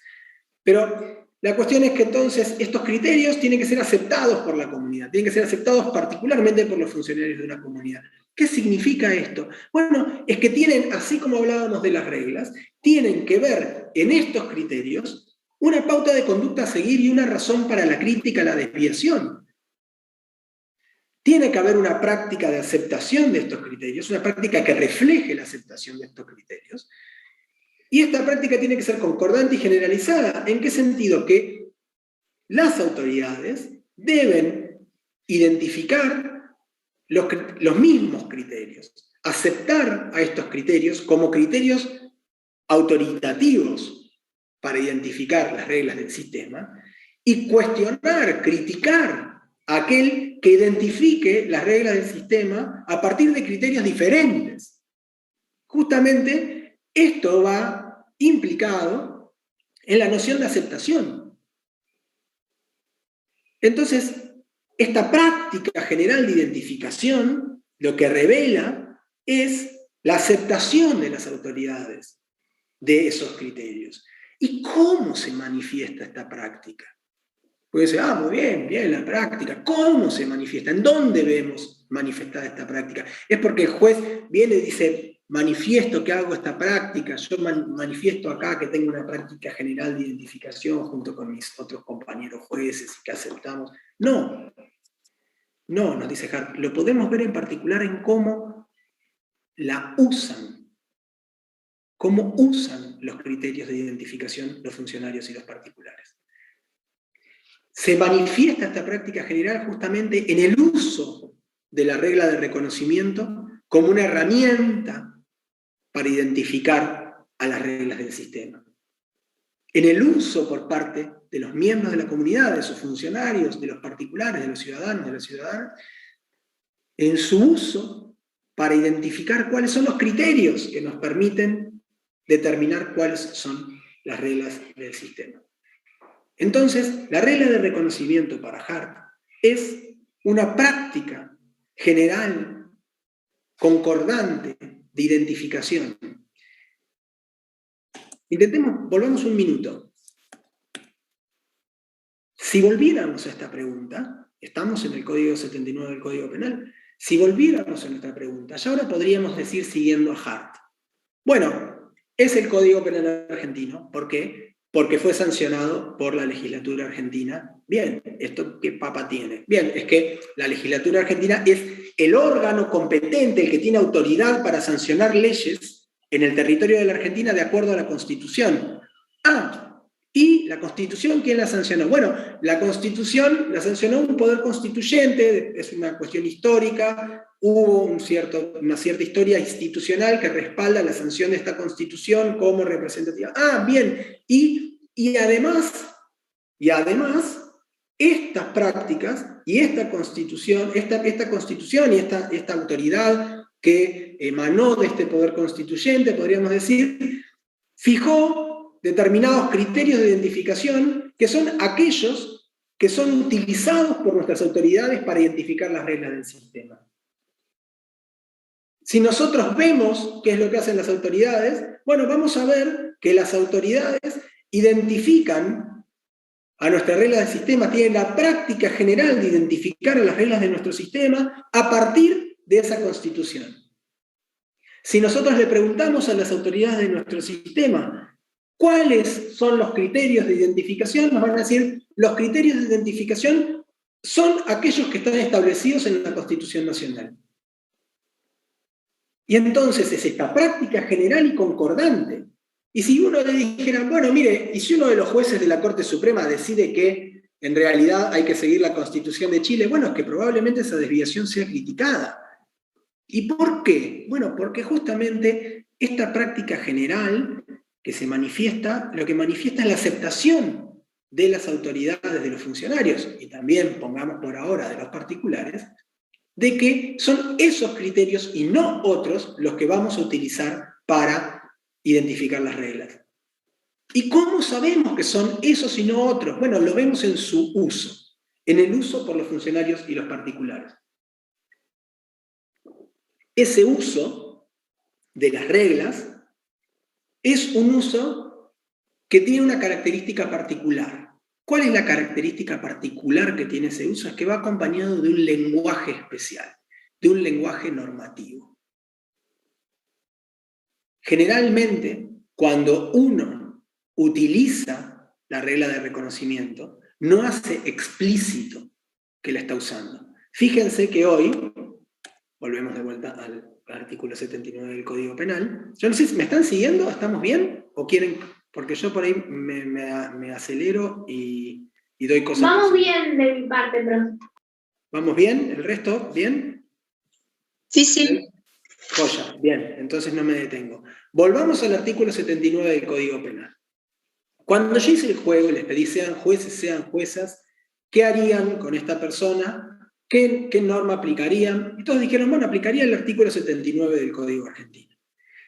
Pero la cuestión es que entonces estos criterios tienen que ser aceptados por la comunidad, tienen que ser aceptados particularmente por los funcionarios de una comunidad. ¿Qué significa esto? Bueno, es que tienen, así como hablábamos de las reglas, tienen que ver en estos criterios una pauta de conducta a seguir y una razón para la crítica, la desviación. Tiene que haber una práctica de aceptación de estos criterios, una práctica que refleje la aceptación de estos criterios. Y esta práctica tiene que ser concordante y generalizada. ¿En qué sentido? Que las autoridades deben identificar los mismos criterios, aceptar a estos criterios como criterios autoritativos para identificar las reglas del sistema y cuestionar, criticar a aquel que identifique las reglas del sistema a partir de criterios diferentes. Justamente esto va implicado en la noción de aceptación. Entonces, esta práctica general de identificación lo que revela es la aceptación de las autoridades de esos criterios. ¿Y cómo se manifiesta esta práctica? Puede decir, muy bien, la práctica. ¿Cómo se manifiesta? ¿En dónde vemos manifestada esta práctica? Es porque el juez viene y dice, manifiesto que hago esta práctica, yo manifiesto acá que tengo una práctica general de identificación junto con mis otros compañeros jueces y que aceptamos. No, nos dice Hart, lo podemos ver en particular en cómo la usan, cómo usan los criterios de identificación los funcionarios y los particulares. Se manifiesta esta práctica general justamente en el uso de la regla de reconocimiento como una herramienta para identificar a las reglas del sistema. En el uso por parte de los miembros de la comunidad, de sus funcionarios, de los particulares, de los ciudadanos, de las ciudadanas, en su uso para identificar cuáles son los criterios que nos permiten determinar cuáles son las reglas del sistema. Entonces, la regla de reconocimiento para Hart es una práctica general, concordante, de identificación. Volvamos un minuto. Si volviéramos a esta pregunta, estamos en el Código 79 del Código Penal, si volviéramos a nuestra pregunta, ya ahora podríamos decir siguiendo a Hart, bueno, es el Código Penal argentino, ¿por qué? Porque fue sancionado por la legislatura argentina. Bien, ¿esto qué papa tiene? Bien, es que la legislatura argentina es el órgano competente, el que tiene autoridad para sancionar leyes en el territorio de la Argentina de acuerdo a la Constitución. ¿Y la Constitución quién la sancionó? Bueno, la Constitución la sancionó un poder constituyente, es una cuestión histórica, hubo una cierta historia institucional que respalda la sanción de esta Constitución como representativa. Bien, y además, estas prácticas y esta Constitución, esta Constitución y esta autoridad que emanó de este poder constituyente, podríamos decir, fijó determinados criterios de identificación que son aquellos que son utilizados por nuestras autoridades para identificar las reglas del sistema. Si nosotros vemos qué es lo que hacen las autoridades, bueno, vamos a ver que las autoridades identifican a nuestras reglas del sistema, tienen la práctica general de identificar a las reglas de nuestro sistema a partir de esa Constitución. Si nosotros le preguntamos a las autoridades de nuestro sistema cuáles son los criterios de identificación, nos van a decir, los criterios de identificación son aquellos que están establecidos en la Constitución Nacional. Y entonces es esta práctica general y concordante. Y si uno le dijera, bueno, mire, y si uno de los jueces de la Corte Suprema decide que en realidad hay que seguir la Constitución de Chile, bueno, es que probablemente esa desviación sea criticada. ¿Y por qué? Bueno, porque justamente esta práctica general que se manifiesta, lo que manifiesta es la aceptación de las autoridades, de los funcionarios, y también, pongamos por ahora, de los particulares, de que son esos criterios y no otros los que vamos a utilizar para identificar las reglas. ¿Y cómo sabemos que son esos y no otros? Bueno, lo vemos en su uso. en el uso por los funcionarios y los particulares. Ese uso de las reglas es un uso que tiene una característica particular. ¿Cuál es la característica particular que tiene ese uso? Es que va acompañado de un lenguaje especial, de un lenguaje normativo. Generalmente, cuando uno utiliza la regla de reconocimiento, no hace explícito que la está usando. Fíjense que hoy, volvemos de vuelta al artículo 79 del Código Penal, yo no sé si me están siguiendo, ¿estamos bien? ¿O quieren...? Porque yo por ahí me acelero y doy cosas... Vamos bien de mi parte, profe. ¿Vamos bien? ¿El resto? ¿Bien? Sí, sí. Joya, bien, entonces no me detengo. Volvamos al artículo 79 del Código Penal. Cuando yo hice el juego y les pedí sean jueces, sean juezas, ¿qué harían con esta persona? ¿Qué norma aplicarían? Y todos dijeron, bueno, aplicaría el artículo 79 del Código Argentino.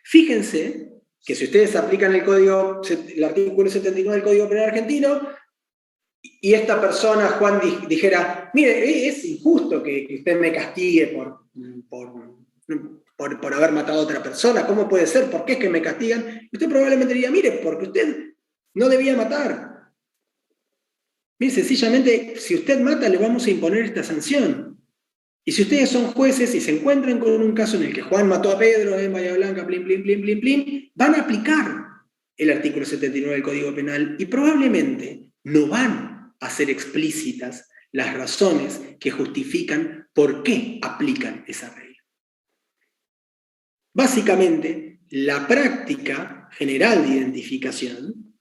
Fíjense que si ustedes aplican el artículo 79 del Código Penal Argentino, y esta persona, Juan, dijera, mire, es injusto que usted me castigue por haber matado a otra persona, ¿cómo puede ser? ¿Por qué es que me castigan? Usted probablemente diría, mire, porque usted no debía matar. Mire, sencillamente, si usted mata, le vamos a imponer esta sanción. Y si ustedes son jueces y se encuentran con un caso en el que Juan mató a Pedro en Bahía Blanca, plin, plin, plin, plin, plin, van a aplicar el artículo 79 del Código Penal y probablemente no van a hacer explícitas las razones que justifican por qué aplican esa regla. Básicamente, la práctica general de identificación,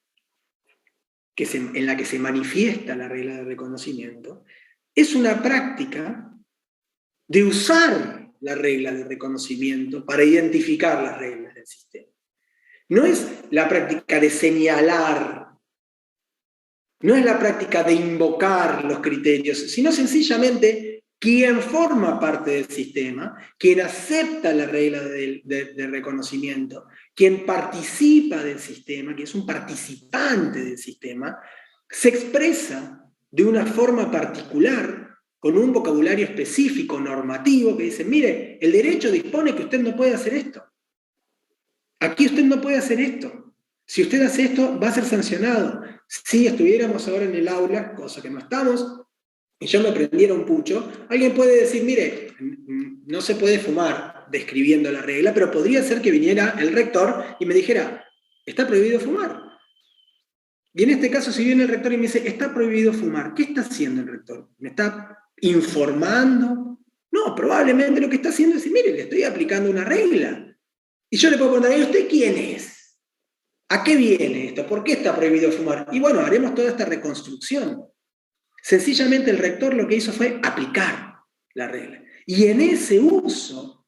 en la que se manifiesta la regla de reconocimiento, es una práctica de usar la regla de reconocimiento para identificar las reglas del sistema. No es la práctica de señalar, no es la práctica de invocar los criterios, sino sencillamente quien forma parte del sistema, quien acepta la regla de reconocimiento, quien participa del sistema, que es un participante del sistema, se expresa de una forma particular, con un vocabulario específico, normativo, que dice, mire, el derecho dispone que usted no puede hacer esto. Aquí usted no puede hacer esto. Si usted hace esto, va a ser sancionado. Si estuviéramos ahora en el aula, cosa que no estamos, y yo me prendiera un pucho, alguien puede decir, mire, no se puede fumar, describiendo la regla, pero podría ser que viniera el rector y me dijera, está prohibido fumar. Y en este caso, si viene el rector y me dice, está prohibido fumar, ¿qué está haciendo el rector? ¿Me está informando? No, probablemente lo que está haciendo es decir, mire, le estoy aplicando una regla. Y yo le puedo preguntar, ¿y usted quién es? ¿A qué viene esto? ¿Por qué está prohibido fumar? Y bueno, haremos toda esta reconstrucción. Sencillamente el rector lo que hizo fue aplicar la regla. Y en ese uso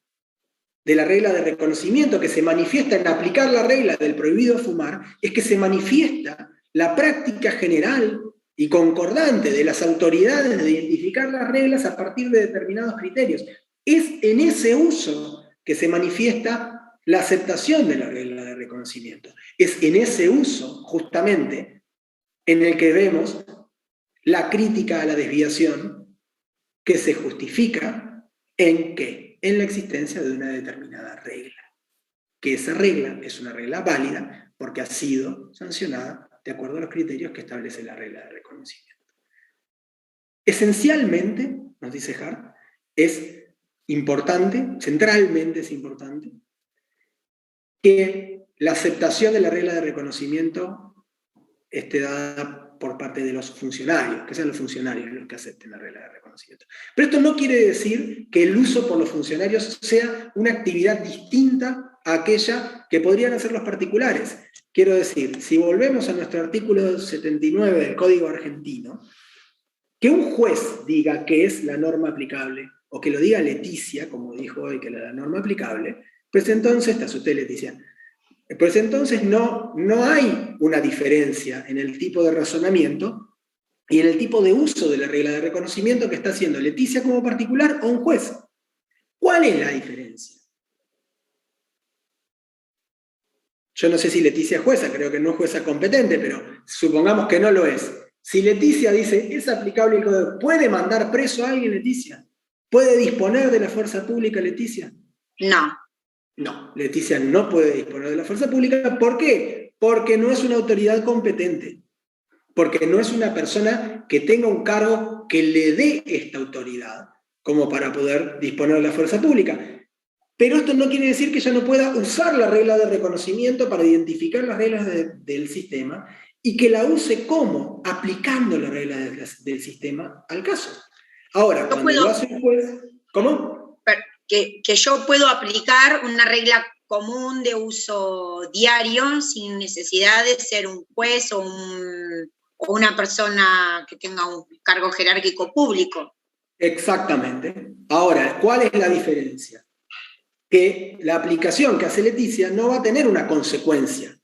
de la regla de reconocimiento que se manifiesta en aplicar la regla del prohibido fumar, es que se manifiesta la práctica general y concordante de las autoridades de identificar las reglas a partir de determinados criterios. Es en ese uso que se manifiesta la aceptación de la regla de reconocimiento. Es en ese uso, justamente, en el que vemos la crítica a la desviación que se justifica en ¿qué? En la existencia de una determinada regla. Que esa regla es una regla válida porque ha sido sancionada de acuerdo a los criterios que establece la regla de reconocimiento. Esencialmente, nos dice Hart, es importante, centralmente es importante, que la aceptación de la regla de reconocimiento esté dada por parte de los funcionarios, que sean los funcionarios los que acepten la regla de reconocimiento. Pero esto no quiere decir que el uso por los funcionarios sea una actividad distinta a aquella que podrían hacer los particulares. Quiero decir, si volvemos a nuestro artículo 79 del Código Argentino, que un juez diga que es la norma aplicable, o que lo diga Leticia, como dijo hoy que era la norma aplicable, pues entonces, te asusté Leticia, pues entonces no hay una diferencia en el tipo de razonamiento y en el tipo de uso de la regla de reconocimiento que está haciendo Leticia como particular o un juez. ¿Cuál es la diferencia? Yo no sé si Leticia es jueza, creo que no es jueza competente, pero supongamos que no lo es. Si Leticia dice, es aplicable el código, ¿puede mandar preso a alguien, Leticia? ¿Puede disponer de la fuerza pública, Leticia? No. No, Leticia no puede disponer de la fuerza pública. ¿Por qué? Porque no es una autoridad competente. Porque no es una persona que tenga un cargo que le dé esta autoridad como para poder disponer de la fuerza pública. Pero esto no quiere decir que ella no pueda usar la regla de reconocimiento para identificar las reglas del sistema y que la use como aplicando la regla del sistema al caso. Ahora, cuando lo hace un juez... ¿Cómo? Que yo puedo aplicar una regla común de uso diario sin necesidad de ser un juez o una persona que tenga un cargo jerárquico público. Exactamente. Ahora, ¿cuál es la diferencia? Que la aplicación que hace Leticia no va a tener una consecuencia.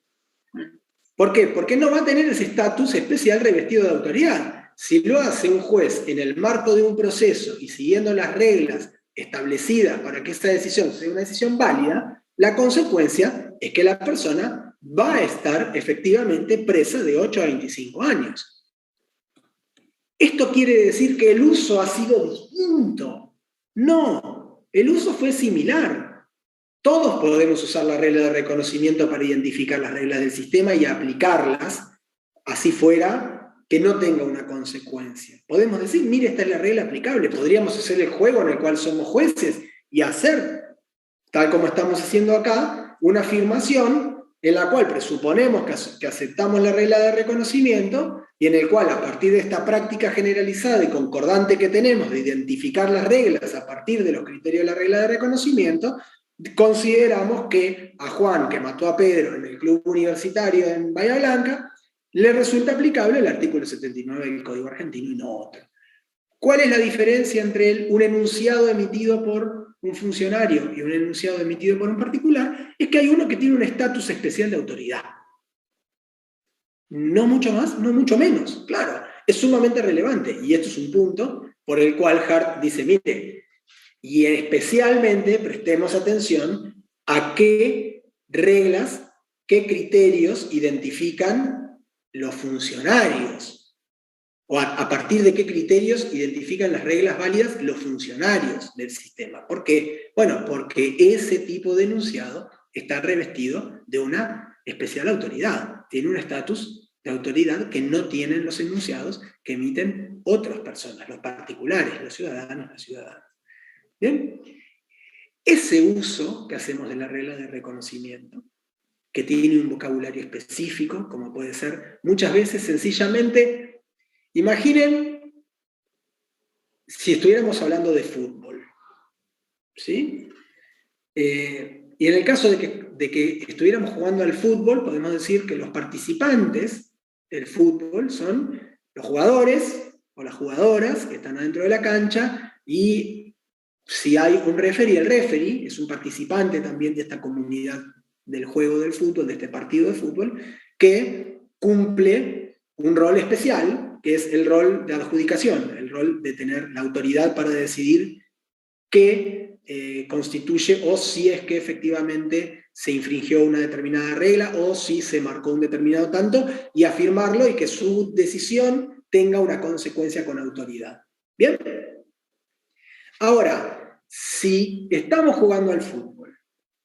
¿Por qué? Porque no va a tener ese estatus especial revestido de autoridad. Si lo hace un juez en el marco de un proceso y siguiendo las reglas establecidas para que esta decisión sea una decisión válida, la consecuencia es que la persona va a estar efectivamente presa de 8 a 25 años. ¿Esto quiere decir que el uso ha sido distinto? No, el uso fue similar. Todos podemos usar la regla de reconocimiento para identificar las reglas del sistema y aplicarlas, así fuera que no tenga una consecuencia. Podemos decir, mire, esta es la regla aplicable. Podríamos hacer el juego en el cual somos jueces y hacer, tal como estamos haciendo acá, una afirmación en la cual presuponemos que aceptamos la regla de reconocimiento y en el cual, a partir de esta práctica generalizada y concordante que tenemos de identificar las reglas a partir de los criterios de la regla de reconocimiento, consideramos que a Juan, que mató a Pedro en el club universitario en Bahía Blanca, le resulta aplicable el artículo 79 del Código Argentino y no otro. ¿Cuál es la diferencia entre un enunciado emitido por un funcionario y un enunciado emitido por un particular? Es que hay uno que tiene un estatus especial de autoridad. No mucho más, no mucho menos. Claro, es sumamente relevante. Y esto es un punto por el cual Hart dice, mire, y especialmente prestemos atención a qué reglas, qué criterios identifican los funcionarios, o a partir de qué criterios identifican las reglas válidas los funcionarios del sistema. ¿Por qué? Bueno, porque ese tipo de enunciado está revestido de una especial autoridad, tiene un estatus de autoridad que no tienen los enunciados que emiten otras personas, los particulares, los ciudadanos, las ciudadanas. ¿Bien? Ese uso que hacemos de la regla de reconocimiento, que tiene un vocabulario específico, como puede ser muchas veces sencillamente, imaginen si estuviéramos hablando de fútbol, ¿sí? Y en el caso de que estuviéramos jugando al fútbol, podemos decir que los participantes del fútbol son los jugadores o las jugadoras que están adentro de la cancha, y si hay un referee, el referee es un participante también de esta comunidad del juego del fútbol, de este partido de fútbol, que cumple un rol especial, que es el rol de adjudicación, el rol de tener la autoridad para decidir qué constituye, o si es que efectivamente se infringió una determinada regla, o si se marcó un determinado tanto, y afirmarlo y que su decisión tenga una consecuencia con autoridad. ¿Bien? Ahora, si estamos jugando al fútbol,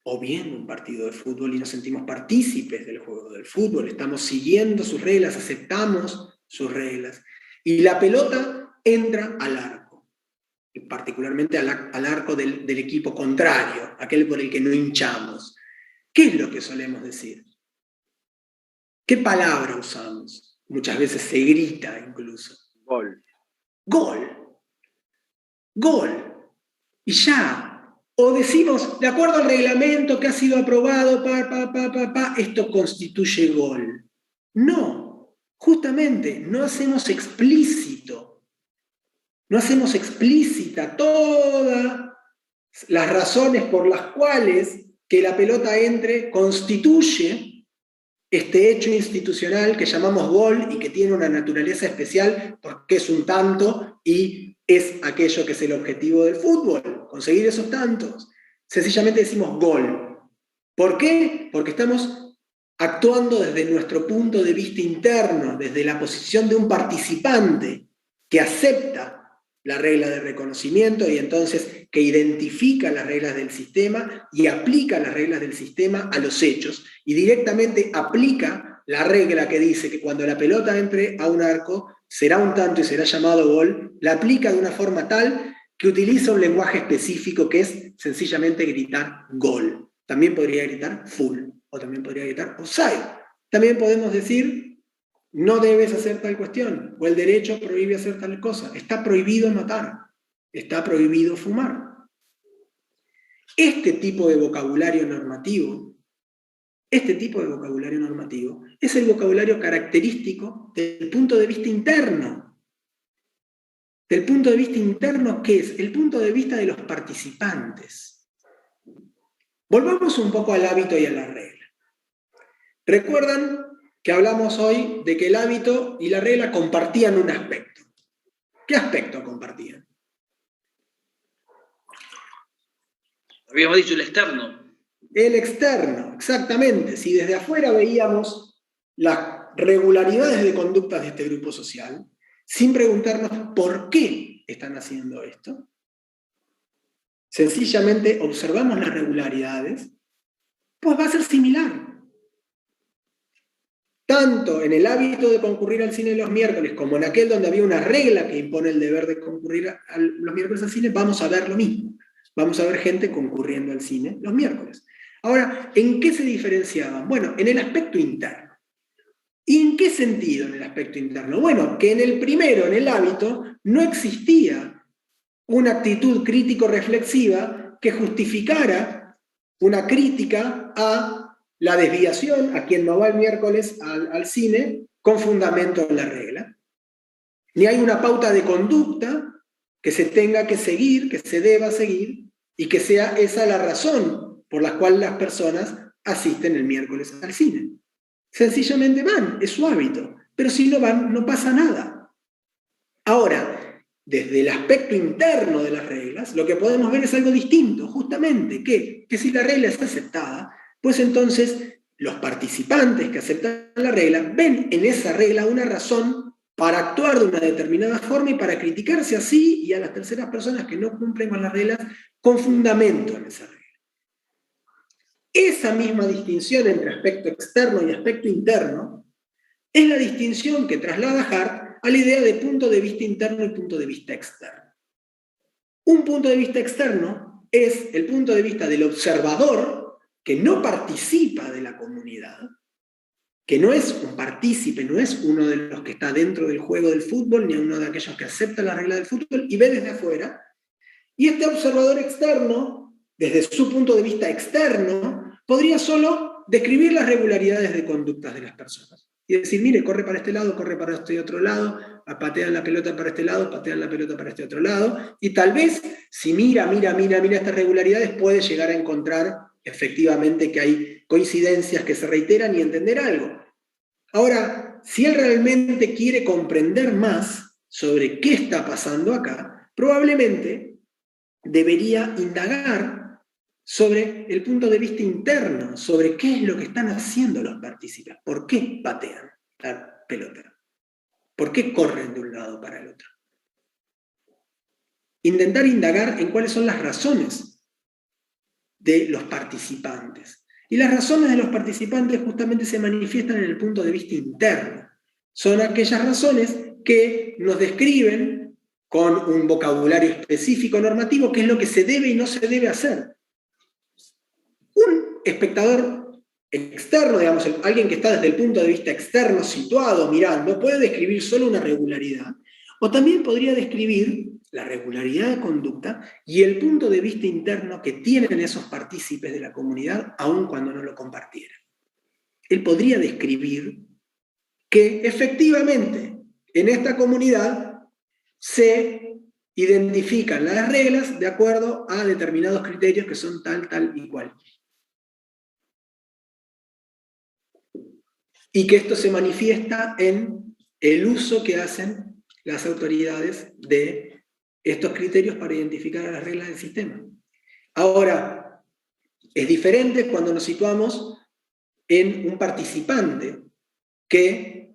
o viendo un partido de fútbol y nos sentimos partícipes del juego del fútbol, estamos siguiendo sus reglas, aceptamos sus reglas, y la pelota entra al arco, y particularmente al arco del equipo contrario, aquel por el que no hinchamos. ¿Qué es lo que solemos decir? ¿Qué palabra usamos? Muchas veces se grita incluso. Gol. Gol. Gol. Y ya. O decimos, de acuerdo al reglamento que ha sido aprobado, esto constituye gol. No, justamente no hacemos explícito, no hacemos explícita todas las razones por las cuales que la pelota entre constituye este hecho institucional que llamamos gol y que tiene una naturaleza especial porque es un tanto y es aquello que es el objetivo del fútbol, conseguir esos tantos. Sencillamente decimos gol. ¿Por qué? Porque estamos actuando desde nuestro punto de vista interno, desde la posición de un participante que acepta la regla de reconocimiento y entonces que identifica las reglas del sistema y aplica las reglas del sistema a los hechos y directamente aplica la regla que dice que cuando la pelota entre a un arco será un tanto y será llamado gol, la aplica de una forma tal que utiliza un lenguaje específico que es sencillamente gritar gol. También podría gritar full, o también podría gritar offside. También podemos decir no debes hacer tal cuestión, o el derecho prohíbe hacer tal cosa. Está prohibido matar, está prohibido fumar. Este tipo de vocabulario normativo es el vocabulario característico del punto de vista interno. Del punto de vista interno, ¿qué es? El punto de vista de los participantes. Volvamos un poco al hábito y a la regla. ¿Recuerdan que hablamos hoy de que el hábito y la regla compartían un aspecto? ¿Qué aspecto compartían? Habíamos dicho el externo. El externo, exactamente. Si desde afuera veíamos las regularidades de conductas de este grupo social, sin preguntarnos por qué están haciendo esto, sencillamente observamos las regularidades, pues va a ser similar. Tanto en el hábito de concurrir al cine los miércoles como en aquel donde había una regla que impone el deber de concurrir los miércoles al cine, vamos a ver lo mismo. Vamos a ver gente concurriendo al cine los miércoles. Ahora, ¿en qué se diferenciaban? Bueno, en el aspecto interno. ¿Y en qué sentido en el aspecto interno? Bueno, que en el primero, en el hábito, no existía una actitud crítico-reflexiva que justificara una crítica a la desviación a quien no va el miércoles al cine con fundamento en la regla. Ni hay una pauta de conducta que se tenga que seguir, que se deba seguir, y que sea esa la razón por la cual las personas asisten el miércoles al cine. Sencillamente van, es su hábito, pero si no van, no pasa nada. Ahora, desde el aspecto interno de las reglas, lo que podemos ver es algo distinto, justamente, que si la regla es aceptada, pues entonces los participantes que aceptan la regla ven en esa regla una razón para actuar de una determinada forma y para criticarse a sí y a las terceras personas que no cumplen con las reglas con fundamento en esa regla. Esa misma distinción entre aspecto externo y aspecto interno es la distinción que traslada Hart a la idea de punto de vista interno y punto de vista externo. Un punto de vista externo es el punto de vista del observador que no participa de la comunidad, que no es un partícipe, no es uno de los que está dentro del juego del fútbol, ni uno de aquellos que acepta la regla del fútbol y ve desde afuera. Y este observador externo, desde su punto de vista externo, podría solo describir las regularidades de conductas de las personas. Y decir, mire, corre para este lado, corre para este otro lado, patean la pelota para este lado, patean la pelota para este otro lado. Y tal vez, si mira estas regularidades, puede llegar a encontrar efectivamente que hay coincidencias que se reiteran y entender algo. Ahora, si él realmente quiere comprender más sobre qué está pasando acá, probablemente debería indagar sobre el punto de vista interno, sobre qué es lo que están haciendo los partícipes, por qué patean la pelota, por qué corren de un lado para el otro. Intentar indagar en cuáles son las razones de los participantes. Y las razones de los participantes justamente se manifiestan en el punto de vista interno. Son aquellas razones que nos describen con un vocabulario específico normativo qué es lo que se debe y no se debe hacer. Un espectador externo, digamos, alguien que está desde el punto de vista externo, situado, mirando, puede describir solo una regularidad, o también podría describir la regularidad de conducta y el punto de vista interno que tienen esos partícipes de la comunidad, aun cuando no lo compartieran. Él podría describir que efectivamente en esta comunidad se identifican las reglas de acuerdo a determinados criterios que son tal y cual. Y que esto se manifiesta en el uso que hacen las autoridades de estos criterios para identificar a las reglas del sistema. Ahora, es diferente cuando nos situamos en un participante que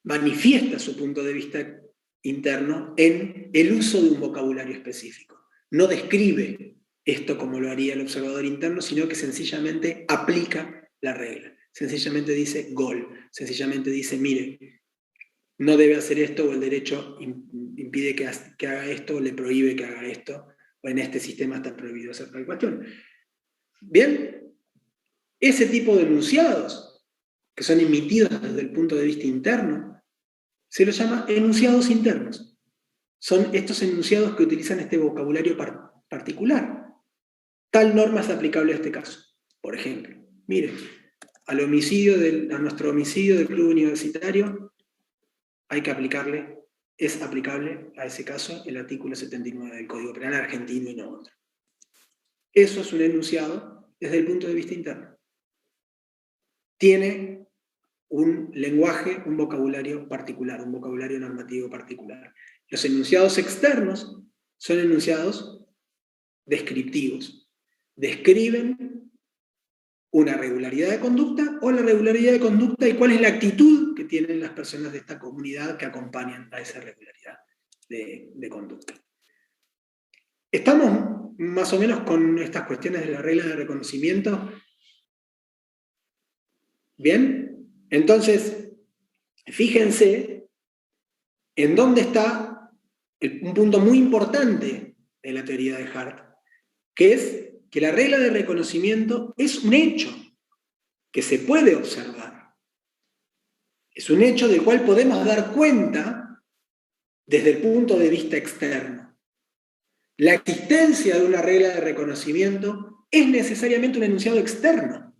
manifiesta su punto de vista interno en el uso de un vocabulario específico. No describe esto como lo haría el observador interno, sino que sencillamente aplica la regla. Sencillamente dice gol, sencillamente dice, mire, no debe hacer esto, o el derecho impide que haga esto, o le prohíbe que haga esto, o en este sistema está prohibido hacer tal cuestión. Bien, ese tipo de enunciados, que son emitidos desde el punto de vista interno, se los llama enunciados internos. Son estos enunciados que utilizan este vocabulario particular. Tal norma es aplicable a este caso. Por ejemplo, mire, a nuestro homicidio del club universitario hay que aplicarle, es aplicable a ese caso el artículo 79 del Código Penal argentino y no otro. Eso es un enunciado desde el punto de vista interno. Tiene un lenguaje, un vocabulario particular, un vocabulario normativo particular. Los enunciados externos son enunciados descriptivos. Describen una regularidad de conducta o la regularidad de conducta y cuál es la actitud que tienen las personas de esta comunidad que acompañan a esa regularidad de conducta. ¿Estamos más o menos con estas cuestiones de la regla de reconocimiento? ¿Bien? Entonces, fíjense en dónde está un punto muy importante de la teoría de Hart, que es que la regla de reconocimiento es un hecho que se puede observar. Es un hecho del cual podemos dar cuenta desde el punto de vista externo. La existencia de una regla de reconocimiento es necesariamente un enunciado externo.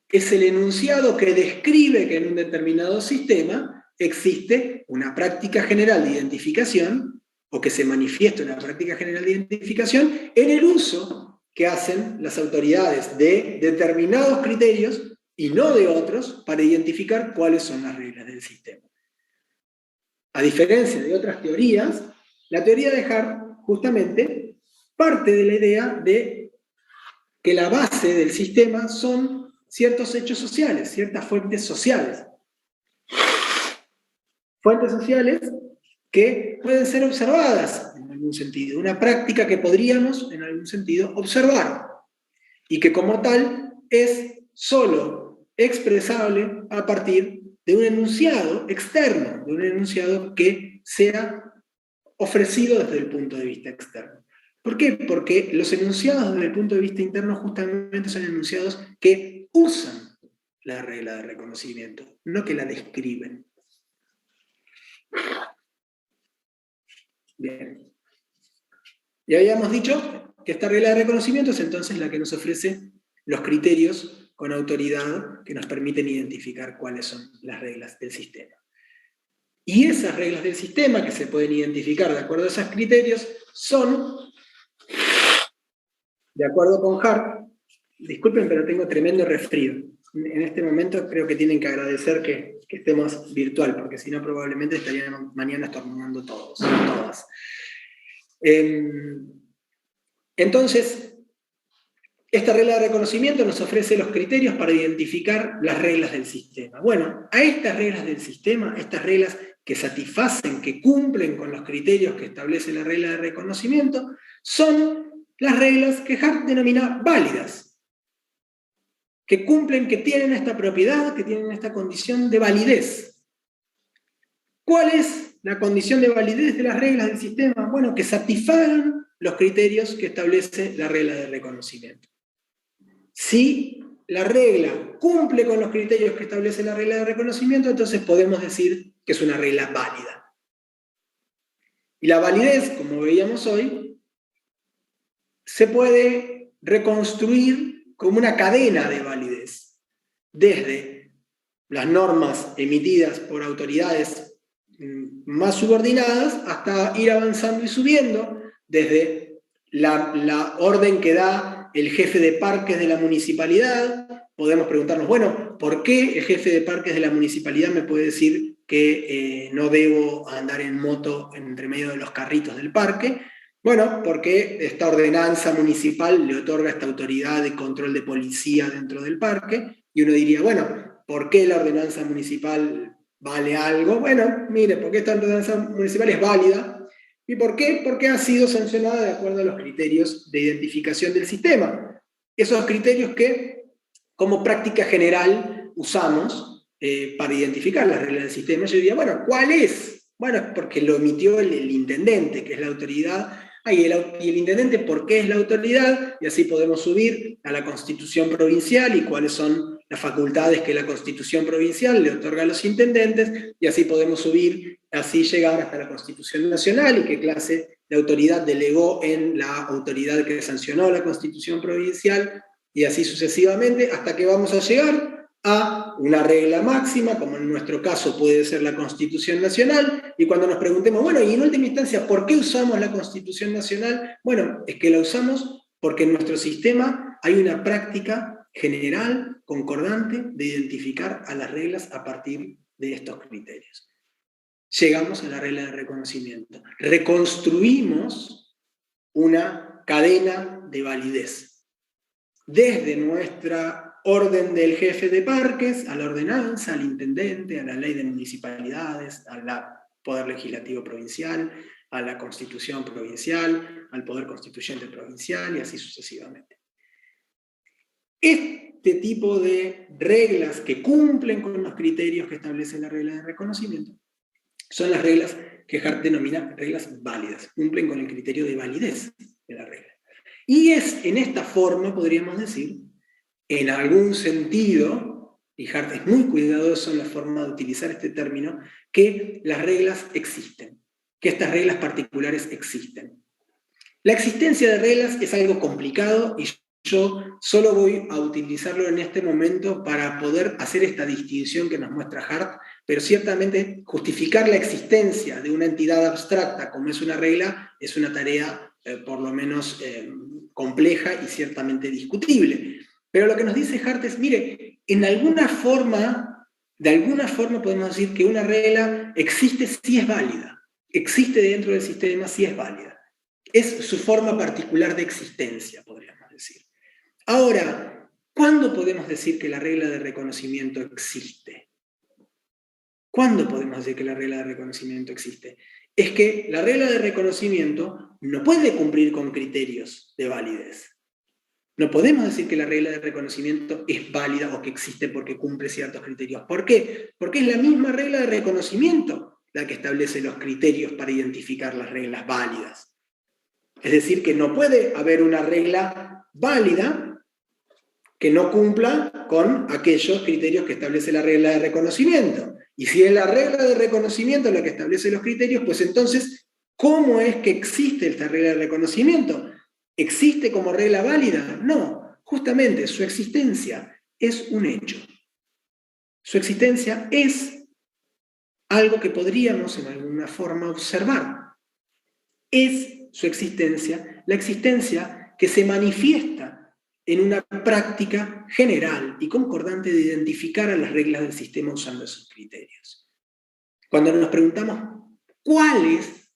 Es el enunciado que describe que en un determinado sistema existe una práctica general de identificación, o que se manifiesta una práctica general de identificación en el uso que hacen las autoridades de determinados criterios y no de otros para identificar cuáles son las reglas del sistema. A diferencia de otras teorías, la teoría de Hart justamente parte de la idea de que la base del sistema son ciertos hechos sociales, ciertas fuentes sociales. Fuentes sociales que pueden ser observadas en algún sentido, una práctica que podríamos en algún sentido observar y que como tal es solo expresable a partir de un enunciado externo, de un enunciado que sea ofrecido desde el punto de vista externo. ¿Por qué? Porque los enunciados desde el punto de vista interno justamente son enunciados que usan la regla de reconocimiento, no que la describen. Bien. Ya habíamos dicho que esta regla de reconocimiento es entonces la que nos ofrece los criterios con autoridad que nos permiten identificar cuáles son las reglas del sistema. Y esas reglas del sistema que se pueden identificar de acuerdo a esos criterios son, de acuerdo con Hart, disculpen pero tengo tremendo resfrío. En este momento creo que tienen que agradecer que estemos virtual, porque si no probablemente estarían mañana estornudando todos, todas. Entonces, esta regla de reconocimiento nos ofrece los criterios para identificar las reglas del sistema. Bueno, a estas reglas del sistema, estas reglas que satisfacen, que cumplen con los criterios que establece la regla de reconocimiento, son las reglas que Hart denomina válidas, que cumplen, que tienen esta propiedad, que tienen esta condición de validez. ¿Cuál es la condición de validez de las reglas del sistema? Bueno, que satisfagan los criterios que establece la regla de reconocimiento. Si la regla cumple con los criterios que establece la regla de reconocimiento, entonces podemos decir que es una regla válida. Y la validez, como veíamos hoy, se puede reconstruir como una cadena de validez, desde las normas emitidas por autoridades más subordinadas hasta ir avanzando y subiendo, desde la orden que da el jefe de parques de la municipalidad. Podemos preguntarnos, bueno, ¿por qué el jefe de parques de la municipalidad me puede decir que no debo andar en moto entre medio de los carritos del parque? Bueno, porque esta ordenanza municipal le otorga esta autoridad de control de policía dentro del parque, Y uno diría, bueno, ¿por qué la ordenanza municipal vale algo? Bueno, mire, porque esta ordenanza municipal es válida. ¿Y por qué? Porque ha sido sancionada de acuerdo a los criterios de identificación del sistema. Esos criterios que, como práctica general, usamos para identificar las reglas del sistema. Yo diría, bueno, ¿cuál es? Bueno, es porque lo emitió el intendente, que es la autoridad. Y el intendente, ¿por qué es la autoridad? Y así podemos subir a la Constitución provincial y cuáles son las facultades que la Constitución provincial le otorga a los intendentes, y así podemos subir, así llegar hasta la Constitución nacional y qué clase de autoridad delegó en la autoridad que sancionó la Constitución provincial, y así sucesivamente, hasta que vamos a llegar a una regla máxima, como en nuestro caso puede ser la Constitución Nacional, y cuando nos preguntemos, bueno, y en última instancia, ¿por qué usamos la Constitución Nacional? Bueno, es que la usamos porque en nuestro sistema hay una práctica general, concordante, de identificar a las reglas a partir de estos criterios. Llegamos a la regla de reconocimiento. Reconstruimos una cadena de validez. Desde nuestra orden del jefe de parques, a la ordenanza, al intendente, a la ley de municipalidades, al poder legislativo provincial, a la constitución provincial, al poder constituyente provincial y así sucesivamente. Este tipo de reglas que cumplen con los criterios que establece la regla de reconocimiento son las reglas que Hart denomina reglas válidas, cumplen con el criterio de validez de la regla. Y es en esta forma, podríamos decir, en algún sentido, y Hart es muy cuidadoso en la forma de utilizar este término, que las reglas existen, que estas reglas particulares existen. La existencia de reglas es algo complicado y yo solo voy a utilizarlo en este momento para poder hacer esta distinción que nos muestra Hart, pero ciertamente justificar la existencia de una entidad abstracta como es una regla es una tarea por lo menos compleja y ciertamente discutible. Pero lo que nos dice Hart es, mire, de alguna forma podemos decir que una regla existe si es válida, existe dentro del sistema si es válida. Es su forma particular de existencia, podríamos decir. Ahora, ¿cuándo podemos decir que la regla de reconocimiento existe? ¿Cuándo podemos decir que la regla de reconocimiento existe? Es que la regla de reconocimiento no puede cumplir con criterios de validez. No podemos decir que la regla de reconocimiento es válida o que existe porque cumple ciertos criterios. ¿Por qué? Porque es la misma regla de reconocimiento la que establece los criterios para identificar las reglas válidas. Es decir, que no puede haber una regla válida que no cumpla con aquellos criterios que establece la regla de reconocimiento. Y si es la regla de reconocimiento la que establece los criterios, pues entonces, ¿cómo es que existe esta regla de reconocimiento? ¿Existe como regla válida? No, justamente su existencia es un hecho. Su existencia es algo que podríamos en alguna forma observar. Es su existencia, la existencia que se manifiesta en una práctica general y concordante de identificar a las reglas del sistema usando esos criterios. Cuando nos preguntamos cuál es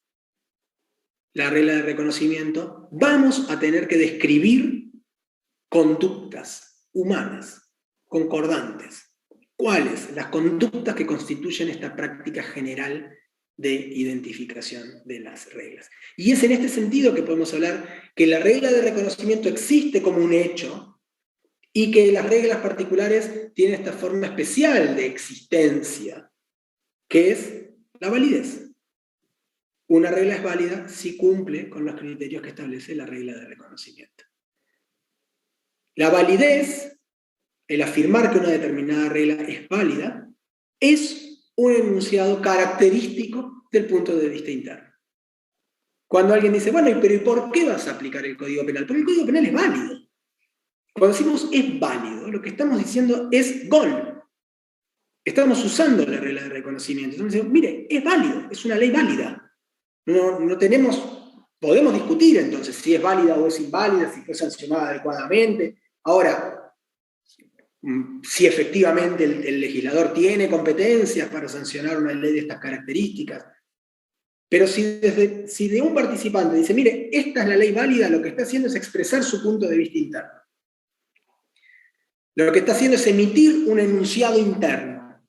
la regla de reconocimiento, vamos a tener que describir conductas humanas concordantes. ¿Cuáles? Las conductas que constituyen esta práctica general de identificación de las reglas. Y es en este sentido que podemos hablar que la regla de reconocimiento existe como un hecho y que las reglas particulares tienen esta forma especial de existencia, que es la validez. Una regla es válida si cumple con los criterios que establece la regla de reconocimiento. La validez, el afirmar que una determinada regla es válida, es un enunciado característico del punto de vista interno. Cuando alguien dice, bueno, pero ¿y por qué vas a aplicar el Código Penal? Porque el Código Penal es válido. Cuando decimos es válido, lo que estamos diciendo es gol. Estamos usando la regla de reconocimiento. Estamos diciendo, mire, es válido, es una ley válida. No tenemos, podemos discutir entonces si es válida o es inválida, si fue sancionada adecuadamente. Ahora, si efectivamente el legislador tiene competencias para sancionar una ley de estas características. Pero si de un participante dice, mire, esta es la ley válida, lo que está haciendo es expresar su punto de vista interno. Lo que está haciendo es emitir un enunciado interno.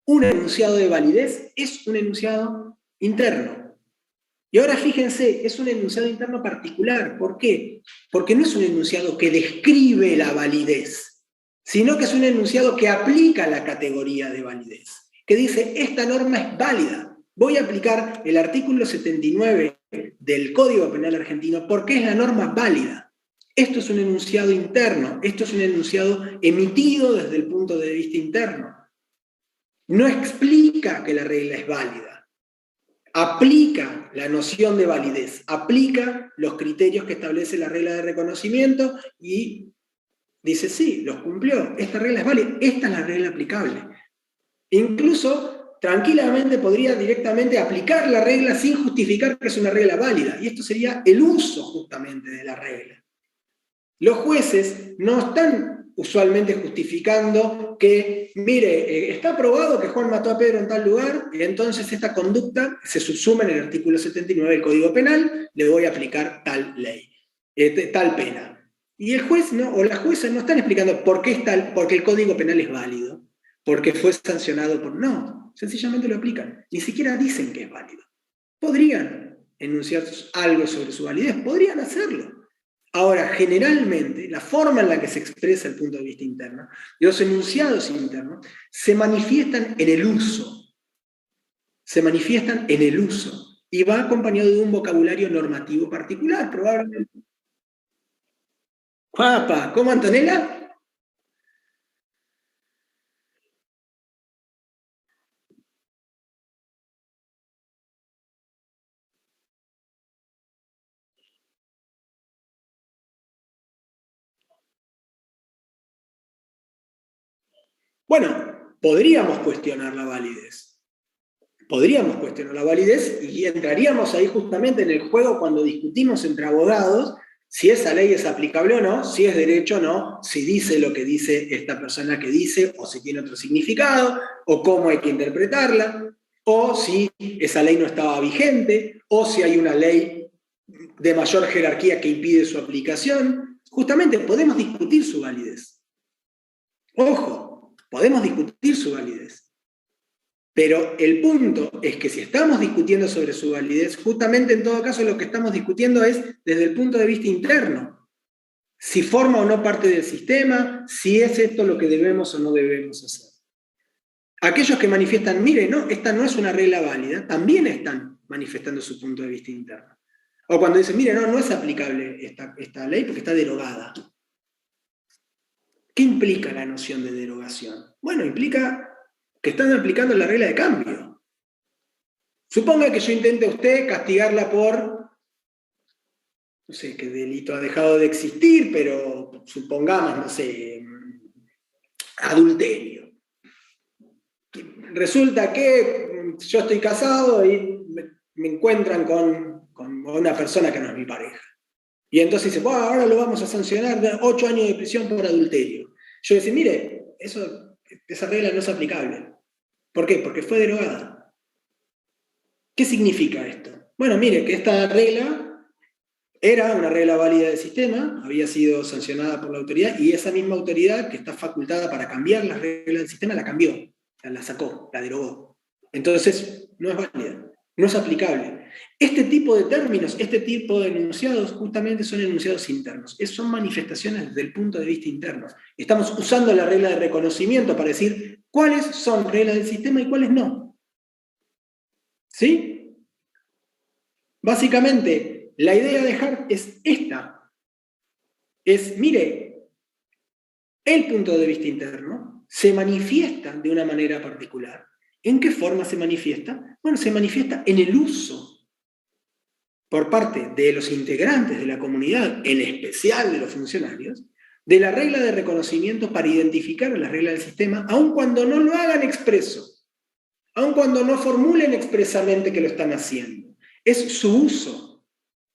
Un enunciado de validez es un enunciado interno. Y ahora fíjense, es un enunciado interno particular. ¿Por qué? Porque no es un enunciado que describe la validez, sino que es un enunciado que aplica la categoría de validez, que dice, esta norma es válida. Voy a aplicar el artículo 79 del Código Penal argentino porque es la norma válida. Esto es un enunciado interno, esto es un enunciado emitido desde el punto de vista interno. No explica que la regla es válida. Aplica la noción de validez, aplica los criterios que establece la regla de reconocimiento y dice, sí, los cumplió, esta regla es válida, esta es la regla aplicable. Incluso, tranquilamente podría directamente aplicar la regla sin justificar que es una regla válida, y esto sería el uso justamente de la regla. Los jueces no están usualmente justificando que, mire, está probado que Juan mató a Pedro en tal lugar, y entonces esta conducta se subsuma en el artículo 79 del Código Penal, le voy a aplicar tal ley, tal pena. Y el juez o la jueza no están explicando por qué porque el Código Penal es válido, porque fue sancionado por... No, sencillamente lo aplican. Ni siquiera dicen que es válido. Podrían enunciar algo sobre su validez, podrían hacerlo. Ahora, generalmente, la forma en la que se expresa el punto de vista interno, los enunciados internos, se manifiestan en el uso. Se manifiestan en el uso. Y va acompañado de un vocabulario normativo particular, probablemente. ¡Guapa! ¿Cómo, Antonella? Bueno, podríamos cuestionar la validez. Podríamos cuestionar la validez y entraríamos ahí justamente en el juego cuando discutimos entre abogados si esa ley es aplicable o no, si es derecho o no, si dice lo que dice esta persona que dice, o si tiene otro significado, o cómo hay que interpretarla, o si esa ley no estaba vigente, o si hay una ley de mayor jerarquía que impide su aplicación. Justamente podemos discutir su validez. Ojo, podemos discutir su validez. Pero el punto es que si estamos discutiendo sobre su validez, justamente en todo caso lo que estamos discutiendo es desde el punto de vista interno. Si forma o no parte del sistema, si es esto lo que debemos o no debemos hacer. Aquellos que manifiestan, mire, no, esta no es una regla válida, también están manifestando su punto de vista interno. O cuando dicen, mire, no es aplicable esta ley porque está derogada. ¿Qué implica la noción de derogación? Bueno, implica que están aplicando la regla de cambio. Suponga que yo intente a usted castigarla por, no sé qué delito ha dejado de existir, pero supongamos, no sé, adulterio. Resulta que yo estoy casado y me encuentran con una persona que no es mi pareja. Y entonces dice, bueno, ahora lo vamos a sancionar de 8 años de prisión por adulterio. Yo decía, mire, esa regla no es aplicable. ¿Por qué? Porque fue derogada. ¿Qué significa esto? Bueno, mire, que esta regla era una regla válida del sistema, había sido sancionada por la autoridad, y esa misma autoridad que está facultada para cambiar las reglas del sistema, la cambió, la sacó, la derogó. Entonces, no es válida, no es aplicable. Este tipo de términos, este tipo de enunciados, justamente son enunciados internos. Son manifestaciones desde el punto de vista interno. Estamos usando la regla de reconocimiento para decir cuáles son reglas del sistema y cuáles no. ¿Sí? Básicamente, la idea de Hart es esta. Es, mire, el punto de vista interno se manifiesta de una manera particular. ¿En qué forma se manifiesta? Bueno, se manifiesta en el uso por parte de los integrantes de la comunidad, en especial de los funcionarios, de la regla de reconocimiento para identificar las reglas del sistema, aun cuando no lo hagan expreso, aun cuando no formulen expresamente que lo están haciendo. Es su uso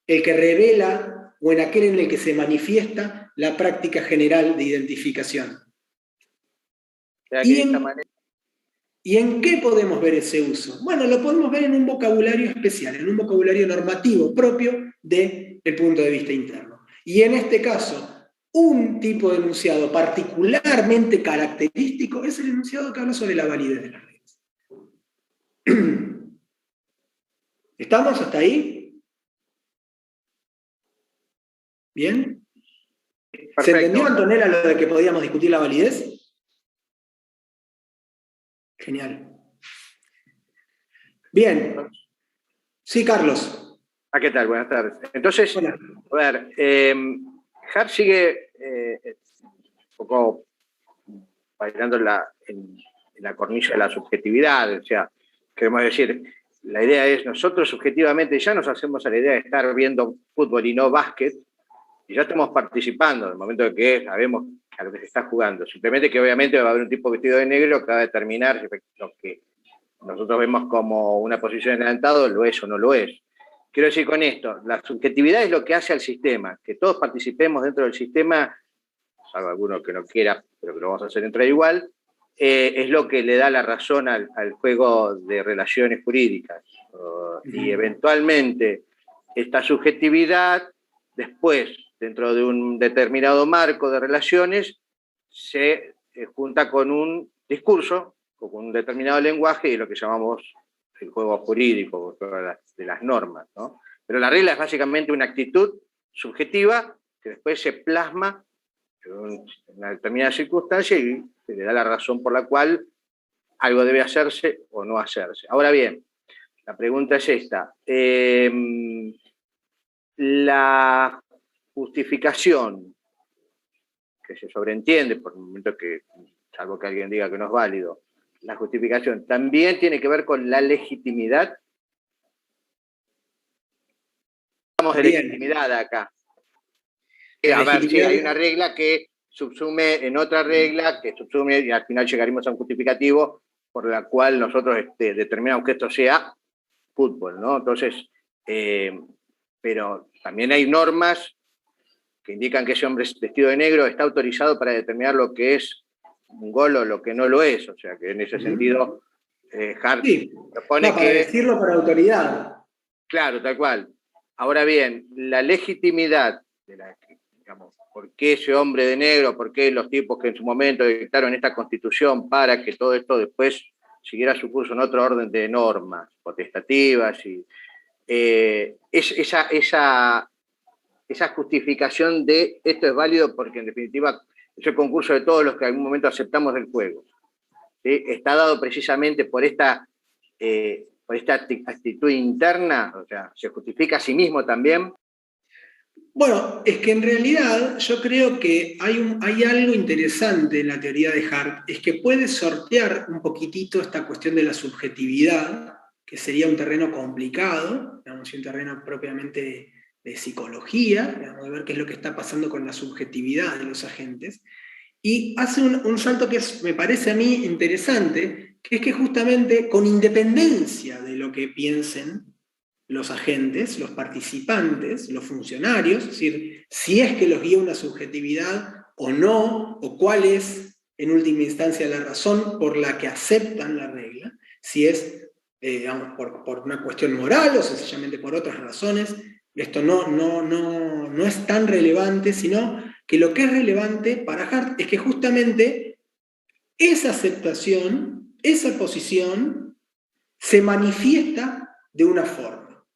el que revela, o en aquel en el que se manifiesta, la práctica general de identificación. ¿Y en qué podemos ver ese uso? Bueno, lo podemos ver en un vocabulario especial, en un vocabulario normativo propio del punto de vista interno. Y en este caso, un tipo de enunciado particularmente característico es el enunciado que habla sobre la validez de las reglas. ¿Estamos hasta ahí? ¿Bien? Perfecto. ¿Se entendió, Antonella, lo de que podíamos discutir la validez? Genial. Bien. Sí, Carlos. ¿Qué tal? Buenas tardes. Entonces, Hola. a ver, Hart sigue un poco bailando en la cornilla de la subjetividad, o sea, queremos decir, la idea es, nosotros subjetivamente ya nos hacemos a la idea de estar viendo fútbol y no básquet, y ya estamos participando en el momento en que sabemos a lo que se está jugando. Simplemente que obviamente va a haber un tipo vestido de negro que va a determinar lo que nosotros vemos como una posición en adelantado, lo es o no lo es. Quiero decir con esto, la subjetividad es lo que hace al sistema, que todos participemos dentro del sistema, salvo alguno que no quiera, pero que lo vamos a hacer entrar igual, es lo que le da la razón al juego de relaciones jurídicas. Y eventualmente esta subjetividad, después, dentro de un determinado marco de relaciones, se junta con un discurso, o con un determinado lenguaje, y lo que llamamos el juego jurídico, de las normas, ¿no? Pero la regla es básicamente una actitud subjetiva que después se plasma en una determinada circunstancia y se le da la razón por la cual algo debe hacerse o no hacerse. Ahora bien, la pregunta es esta. La justificación que se sobreentiende, por el momento que, salvo que alguien diga que no es válido, la justificación también tiene que ver con la legitimidad. Hablamos de legitimidad acá. A ver, sí, hay una regla que subsume en otra regla, que subsume, y al final llegaremos a un justificativo por la cual nosotros determinamos que esto sea fútbol, ¿no? Entonces, pero también hay normas que indican que ese hombre vestido de negro está autorizado para determinar lo que es un gol o lo que no lo es, o sea que en ese sentido Hart propone para decirlo por autoridad. Claro, tal cual. Ahora bien, la legitimidad de digamos, ¿por qué ese hombre de negro, por qué los tipos que en su momento dictaron esta constitución para que todo esto después siguiera su curso en otro orden de normas potestativas y esa justificación de esto es válido porque en definitiva es el concurso de todos los que en algún momento aceptamos el juego. ¿Sí? Está dado precisamente por esta actitud interna, o sea, se justifica a sí mismo también. Bueno, es que en realidad yo creo que hay algo interesante en la teoría de Hart, es que puede sortear un poquitito esta cuestión de la subjetividad, que sería un terreno complicado, digamos, un terreno propiamente de psicología, digamos, de ver qué es lo que está pasando con la subjetividad de los agentes, y hace un salto que me parece a mí interesante, que es que justamente con independencia de lo que piensen los agentes, los participantes, los funcionarios, es decir, si es que los guía una subjetividad o no, o cuál es en última instancia la razón por la que aceptan la regla, si es digamos, por una cuestión moral o sencillamente por otras razones, esto no es tan relevante, sino que lo que es relevante para Hart es que justamente esa aceptación, esa posición, se manifiesta de una forma.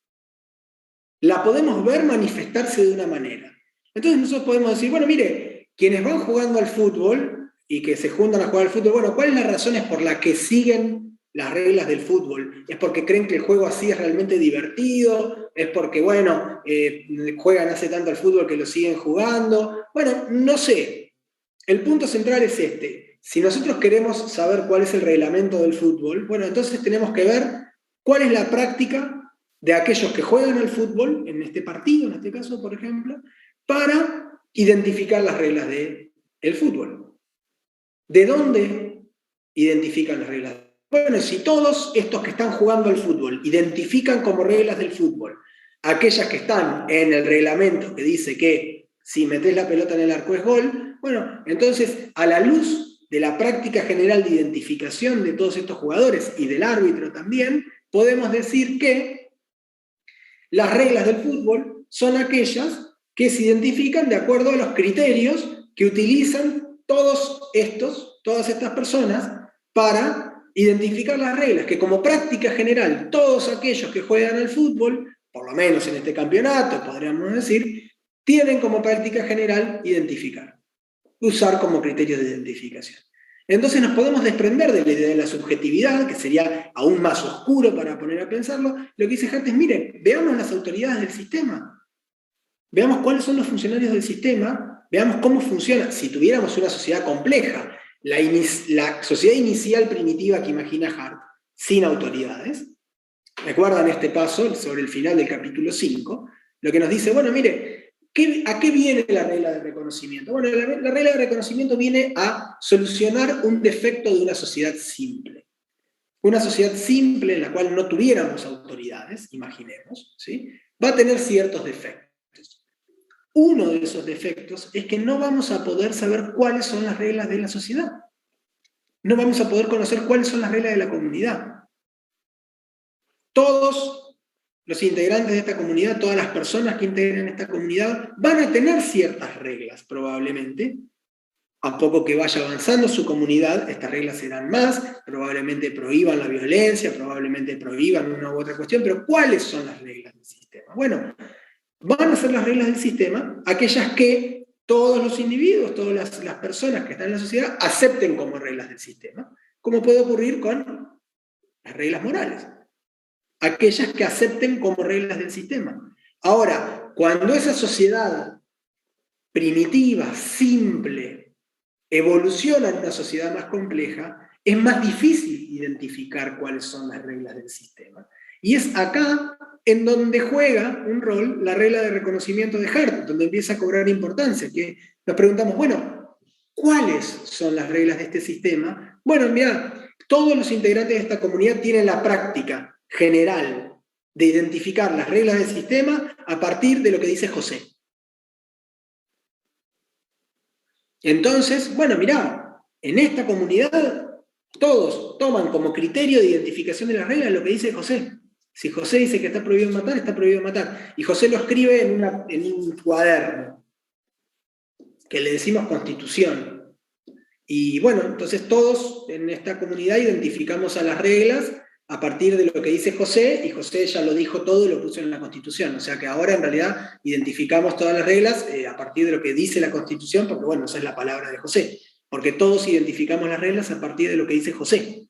La podemos ver manifestarse de una manera. Entonces nosotros podemos decir, bueno, mire, quienes van jugando al fútbol y que se juntan a jugar al fútbol, bueno, ¿cuáles son las razones por las que siguen las reglas del fútbol? ¿Es porque creen que el juego así es realmente divertido? ¿Es porque, bueno, juegan hace tanto al fútbol que lo siguen jugando? Bueno, no sé. El punto central es este. Si nosotros queremos saber cuál es el reglamento del fútbol, bueno, entonces tenemos que ver cuál es la práctica de aquellos que juegan al fútbol, en este partido, en este caso, por ejemplo, para identificar las reglas del fútbol. ¿De dónde identifican las reglas? Bueno, si todos estos que están jugando al fútbol identifican como reglas del fútbol aquellas que están en el reglamento que dice que si metés la pelota en el arco es gol, bueno, entonces a la luz de la práctica general de identificación de todos estos jugadores y del árbitro también, podemos decir que las reglas del fútbol son aquellas que se identifican de acuerdo a los criterios que utilizan todas estas personas para identificar las reglas, que como práctica general, todos aquellos que juegan al fútbol, por lo menos en este campeonato, podríamos decir, tienen como práctica general identificar, usar como criterio de identificación. Entonces nos podemos desprender de la idea de la subjetividad, que sería aún más oscuro para poner a pensarlo. Lo que dice Hart es, miren, veamos las autoridades del sistema, veamos cuáles son los funcionarios del sistema, veamos cómo funciona. Si tuviéramos una sociedad compleja, la sociedad inicial primitiva que imagina Hart, sin autoridades, recuerdan este paso sobre el final del capítulo 5, lo que nos dice, bueno, mire, ¿a qué viene la regla de reconocimiento? Bueno, la regla de reconocimiento viene a solucionar un defecto de una sociedad simple. Una sociedad simple en la cual no tuviéramos autoridades, imaginemos, ¿sí? Va a tener ciertos defectos. Uno de esos defectos es que no vamos a poder saber cuáles son las reglas de la sociedad. No vamos a poder conocer cuáles son las reglas de la comunidad. Todos los integrantes de esta comunidad, todas las personas que integran esta comunidad, van a tener ciertas reglas, probablemente. A poco que vaya avanzando su comunidad, estas reglas serán más, probablemente prohíban la violencia, probablemente prohíban una u otra cuestión, pero ¿cuáles son las reglas del sistema? Bueno, van a ser las reglas del sistema aquellas que todos los individuos, todas las personas que están en la sociedad, acepten como reglas del sistema, como puede ocurrir con las reglas morales. Aquellas que acepten como reglas del sistema. Ahora, cuando esa sociedad primitiva, simple, evoluciona en una sociedad más compleja, es más difícil identificar cuáles son las reglas del sistema. Y es acá en donde juega un rol la regla de reconocimiento de Hart, donde empieza a cobrar importancia, que nos preguntamos, bueno, ¿cuáles son las reglas de este sistema? Bueno, mirá, todos los integrantes de esta comunidad tienen la práctica general de identificar las reglas del sistema a partir de lo que dice José. Entonces, bueno, mirá, en esta comunidad todos toman como criterio de identificación de las reglas lo que dice José. Si José dice que está prohibido matar, está prohibido matar. Y José lo escribe en un cuaderno, que le decimos Constitución. Y bueno, entonces todos en esta comunidad identificamos a las reglas a partir de lo que dice José, y José ya lo dijo todo y lo puso en la Constitución. O sea que ahora en realidad identificamos todas las reglas a partir de lo que dice la Constitución, porque bueno, esa es la palabra de José. Porque todos identificamos las reglas a partir de lo que dice José.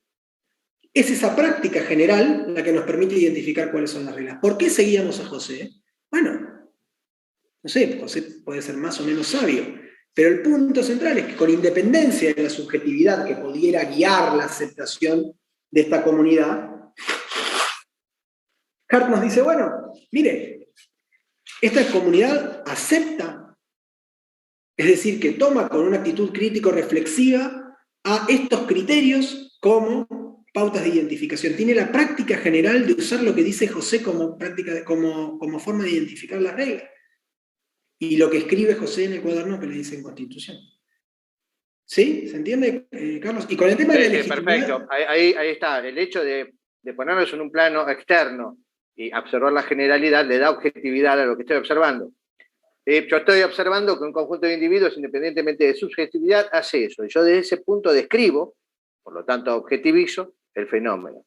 Es esa práctica general la que nos permite identificar cuáles son las reglas. ¿Por qué seguíamos a José? Bueno, no sé, José puede ser más o menos sabio, pero el punto central es que con independencia de la subjetividad que pudiera guiar la aceptación de esta comunidad, Hart nos dice, bueno, mire, esta comunidad acepta, es decir, que toma con una actitud crítico-reflexiva a estos criterios como pautas de identificación. Tiene la práctica general de usar lo que dice José como forma de identificar las reglas. Y lo que escribe José en el cuaderno que le dice en Constitución. ¿Sí? ¿Se entiende, Carlos? Y con el tema de la legitimidad... Perfecto. Ahí está. El hecho de ponernos en un plano externo y observar la generalidad le da objetividad a lo que estoy observando. Yo estoy observando que un conjunto de individuos, independientemente de su subjetividad, hace eso. Y yo desde ese punto describo, por lo tanto objetivizo, el fenómeno.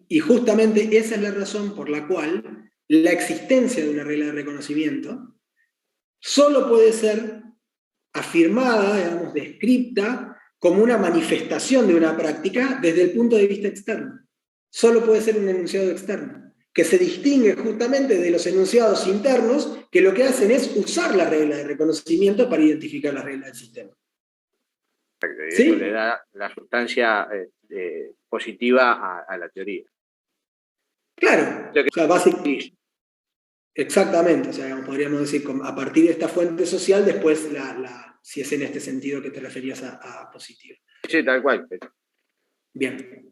Y justamente esa es la razón por la cual la existencia de una regla de reconocimiento solo puede ser afirmada, digamos, descripta, como una manifestación de una práctica desde el punto de vista externo. Solo puede ser un enunciado externo, que se distingue justamente de los enunciados internos, que lo que hacen es usar la regla de reconocimiento para identificar la regla del sistema. ¿Sí? Eso le da la sustancia positiva a la teoría. Claro, o sea, básicamente. Exactamente, o sea, podríamos decir, a partir de esta fuente social, después, si es en este sentido que te referías a positivo. Sí, tal cual. Bien.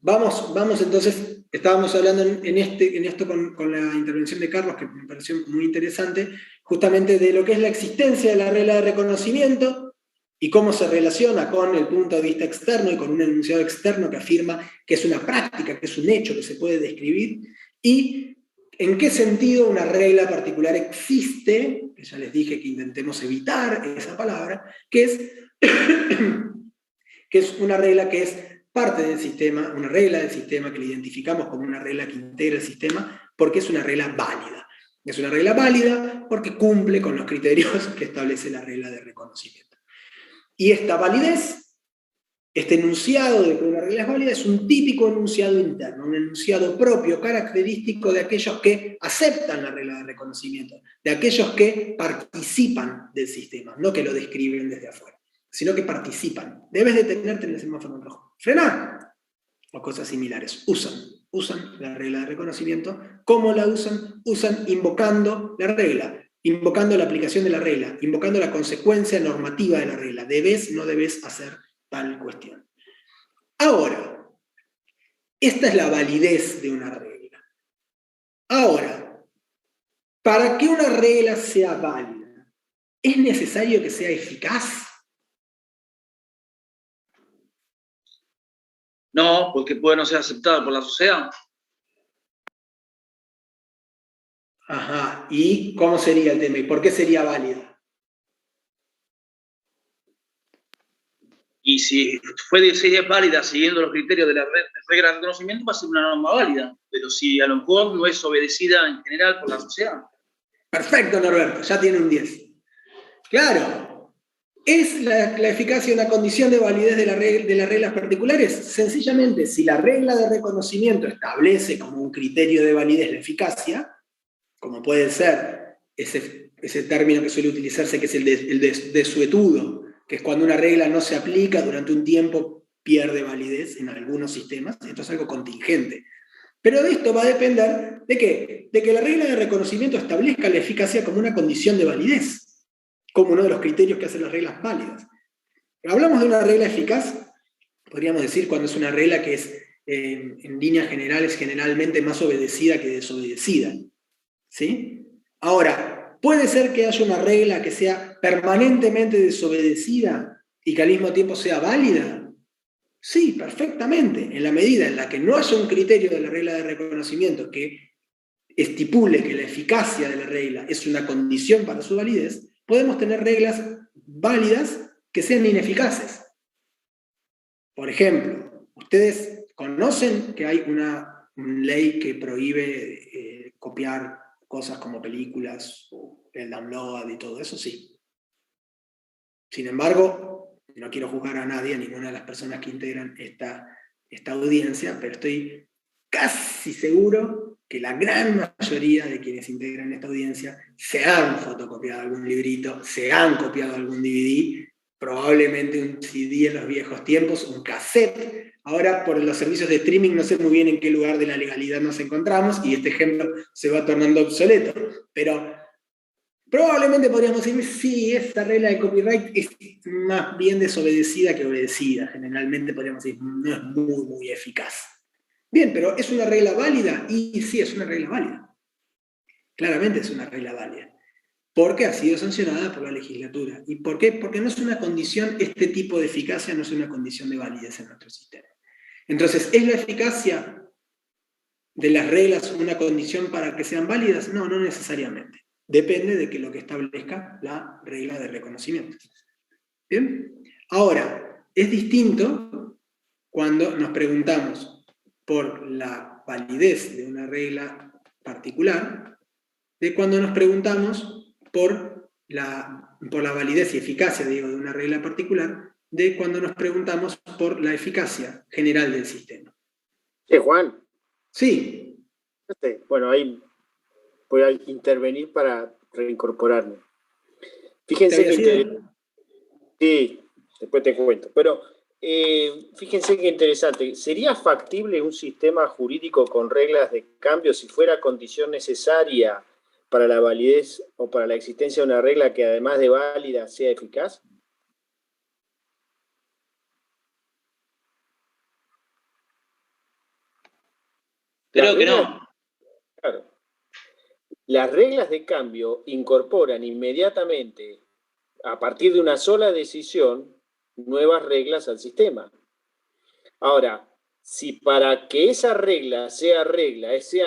Vamos entonces, estábamos hablando en esto con la intervención de Carlos, que me pareció muy interesante, justamente de lo que es la existencia de la regla de reconocimiento y cómo se relaciona con el punto de vista externo y con un enunciado externo que afirma que es una práctica, que es un hecho que se puede describir, y ¿En qué sentido una regla particular existe? Que ya les dije que intentemos evitar esa palabra, que es una regla que es parte del sistema, una regla del sistema que la identificamos como una regla que integra el sistema, porque es una regla válida. Es una regla válida porque cumple con los criterios que establece la regla de reconocimiento. Y esta validez, este enunciado de que una regla es válida, es un típico enunciado interno, un enunciado propio, característico de aquellos que aceptan la regla de reconocimiento, de aquellos que participan del sistema, no que lo describen desde afuera, sino que participan. Debes detenerte en el semáforo en rojo. Frenar. O cosas similares. Usan la regla de reconocimiento. ¿Cómo la usan? Usan invocando la regla, invocando la aplicación de la regla, invocando la consecuencia normativa de la regla. Debes, no debes hacer tal cuestión. Ahora, esta es la validez de una regla. Ahora, para que una regla sea válida, ¿es necesario que sea eficaz? No, porque puede no ser aceptada por la sociedad. Ajá, ¿y cómo sería el tema? ¿Y por qué sería válida? Y si sería válida siguiendo los criterios de la regla de reconocimiento, va a ser una norma válida. Pero si a lo mejor no es obedecida en general por la sociedad. Perfecto, Norberto, ya tiene un 10. Claro. ¿Es la eficacia una condición de validez de las reglas particulares? Sencillamente, si la regla de reconocimiento establece como un criterio de validez la eficacia, como puede ser ese término que suele utilizarse, que es el de desuetudo, que es cuando una regla no se aplica durante un tiempo, pierde validez en algunos sistemas, esto es algo contingente. Pero de esto va a depender ¿de qué? De que la regla de reconocimiento establezca la eficacia como una condición de validez, como uno de los criterios que hacen las reglas válidas. Hablamos de una regla eficaz, podríamos decir cuando es una regla que es, en líneas generales, generalmente más obedecida que desobedecida. ¿Sí? Ahora, ¿puede ser que haya una regla que sea permanentemente desobedecida y que al mismo tiempo sea válida? Sí, perfectamente. En la medida en la que no haya un criterio de la regla de reconocimiento que estipule que la eficacia de la regla es una condición para su validez, podemos tener reglas válidas que sean ineficaces. Por ejemplo, ustedes conocen que hay una ley que prohíbe copiar cosas como películas o el download y todo eso, sí. Sin embargo, no quiero juzgar a nadie, a ninguna de las personas que integran esta audiencia, pero estoy casi seguro que la gran mayoría de quienes integran esta audiencia se han fotocopiado algún librito, se han copiado algún DVD, probablemente un CD en los viejos tiempos, un cassette. Ahora, por los servicios de streaming, no sé muy bien en qué lugar de la legalidad nos encontramos, y este ejemplo se va tornando obsoleto. Pero probablemente podríamos decir, sí, esta regla de copyright es más bien desobedecida que obedecida. Generalmente podríamos decir, no es muy eficaz. Bien, pero ¿es una regla válida? Y sí, es una regla válida. Claramente es una regla válida. Porque ha sido sancionada por la legislatura. ¿Y por qué? Porque no es una condición, este tipo de eficacia no es una condición de validez en nuestro sistema. Entonces, ¿es la eficacia de las reglas una condición para que sean válidas? No, no necesariamente. Depende de que lo que establezca la regla de reconocimiento. ¿Bien? Ahora, es distinto cuando nos preguntamos por la validez de una regla particular, de cuando nos preguntamos por la validez y eficacia, digo, de una regla particular, de cuando nos preguntamos por la eficacia general del sistema. Sí, Juan. Sí. Bueno, ahí voy a intervenir para reincorporarme. Fíjense que... Sí, después te cuento. Pero fíjense qué interesante. ¿Sería factible un sistema jurídico con reglas de cambio si fuera condición necesaria para la validez o para la existencia de una regla que además de válida sea eficaz? Creo que no. Claro. Las reglas de cambio incorporan inmediatamente, a partir de una sola decisión, nuevas reglas al sistema. Ahora, si para que esa regla, sea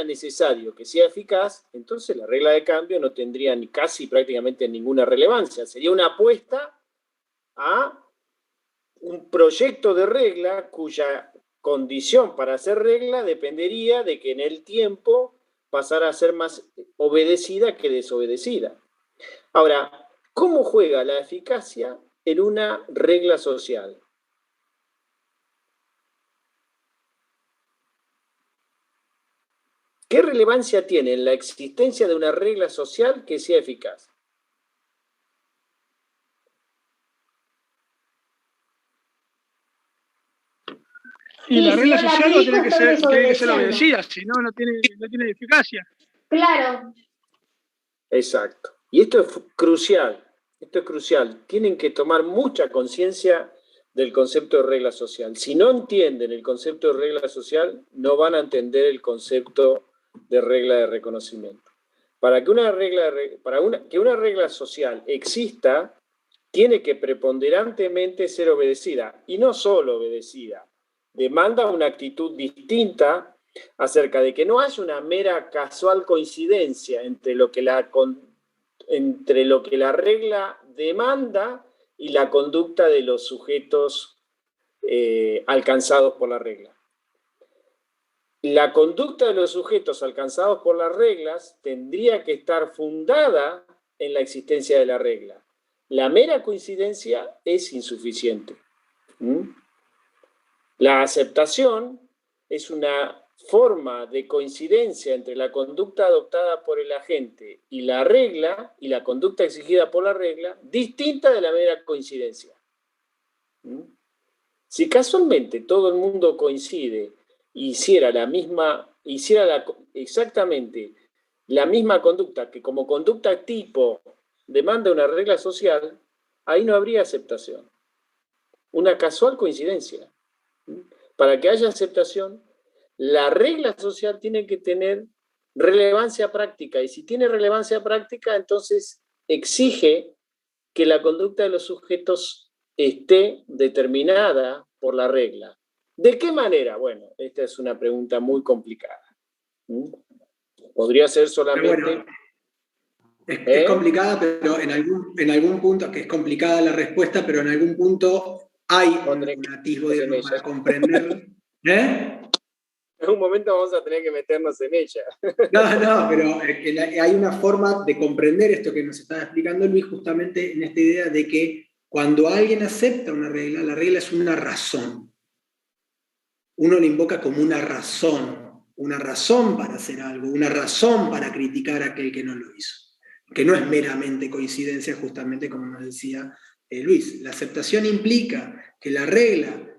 necesario que sea eficaz, entonces la regla de cambio no tendría ni casi prácticamente ninguna relevancia. Sería una apuesta a un proyecto de regla cuya condición para hacer regla dependería de que en el tiempo pasara a ser más obedecida que desobedecida. Ahora, ¿cómo juega la eficacia en una regla social? ¿Qué relevancia tiene en la existencia de una regla social que sea eficaz? Y la regla social va a tener que ser obedecida, si no, no tiene eficacia. Claro. Exacto. Y esto es crucial, Tienen que tomar mucha conciencia del concepto de regla social. Si no entienden el concepto de regla social, no van a entender el concepto de regla de reconocimiento. Para que una regla social exista, tiene que preponderantemente ser obedecida, y no solo obedecida, demanda una actitud distinta acerca de que no haya una mera casual coincidencia entre lo que la regla demanda y la conducta de los sujetos alcanzados por la regla. La conducta de los sujetos alcanzados por las reglas tendría que estar fundada en la existencia de la regla. La mera coincidencia es insuficiente. La aceptación es una forma de coincidencia entre la conducta adoptada por el agente y la regla, y la conducta exigida por la regla, distinta de la mera coincidencia. Si casualmente todo el mundo coincide e hiciera exactamente la misma conducta que como conducta tipo demanda una regla social, ahí no habría aceptación. Una casual coincidencia. Para que haya aceptación, la regla social tiene que tener relevancia práctica, y si tiene relevancia práctica, entonces exige que la conducta de los sujetos esté determinada por la regla. ¿De qué manera? Bueno, esta es una pregunta muy complicada. Podría ser solamente... Bueno, es complicada, pero en algún punto, que es complicada la respuesta, pero en algún punto hay un atisbo para comprenderlo. En un momento vamos a tener que meternos en ella. No, pero hay una forma de comprender esto que nos estaba explicando Luis, justamente en esta idea de que cuando alguien acepta una regla, la regla es una razón. Uno la invoca como una razón para hacer algo, una razón para criticar a aquel que no lo hizo. Que no es meramente coincidencia, justamente como nos decía Luis. La aceptación implica que la regla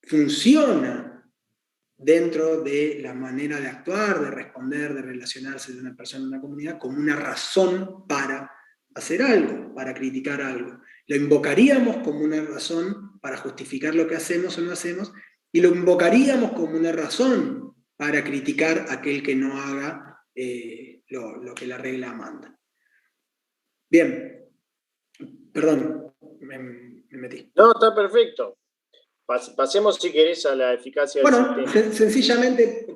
funciona dentro de la manera de actuar, de responder, de relacionarse de una persona en una comunidad como una razón para hacer algo, para criticar algo. Lo invocaríamos como una razón para justificar lo que hacemos o no hacemos, y lo invocaríamos como una razón para criticar a aquel que no haga lo que la regla manda. Bien, perdón, me metí. No, está perfecto. Pasemos, si querés, a la eficacia del sistema. Sencillamente,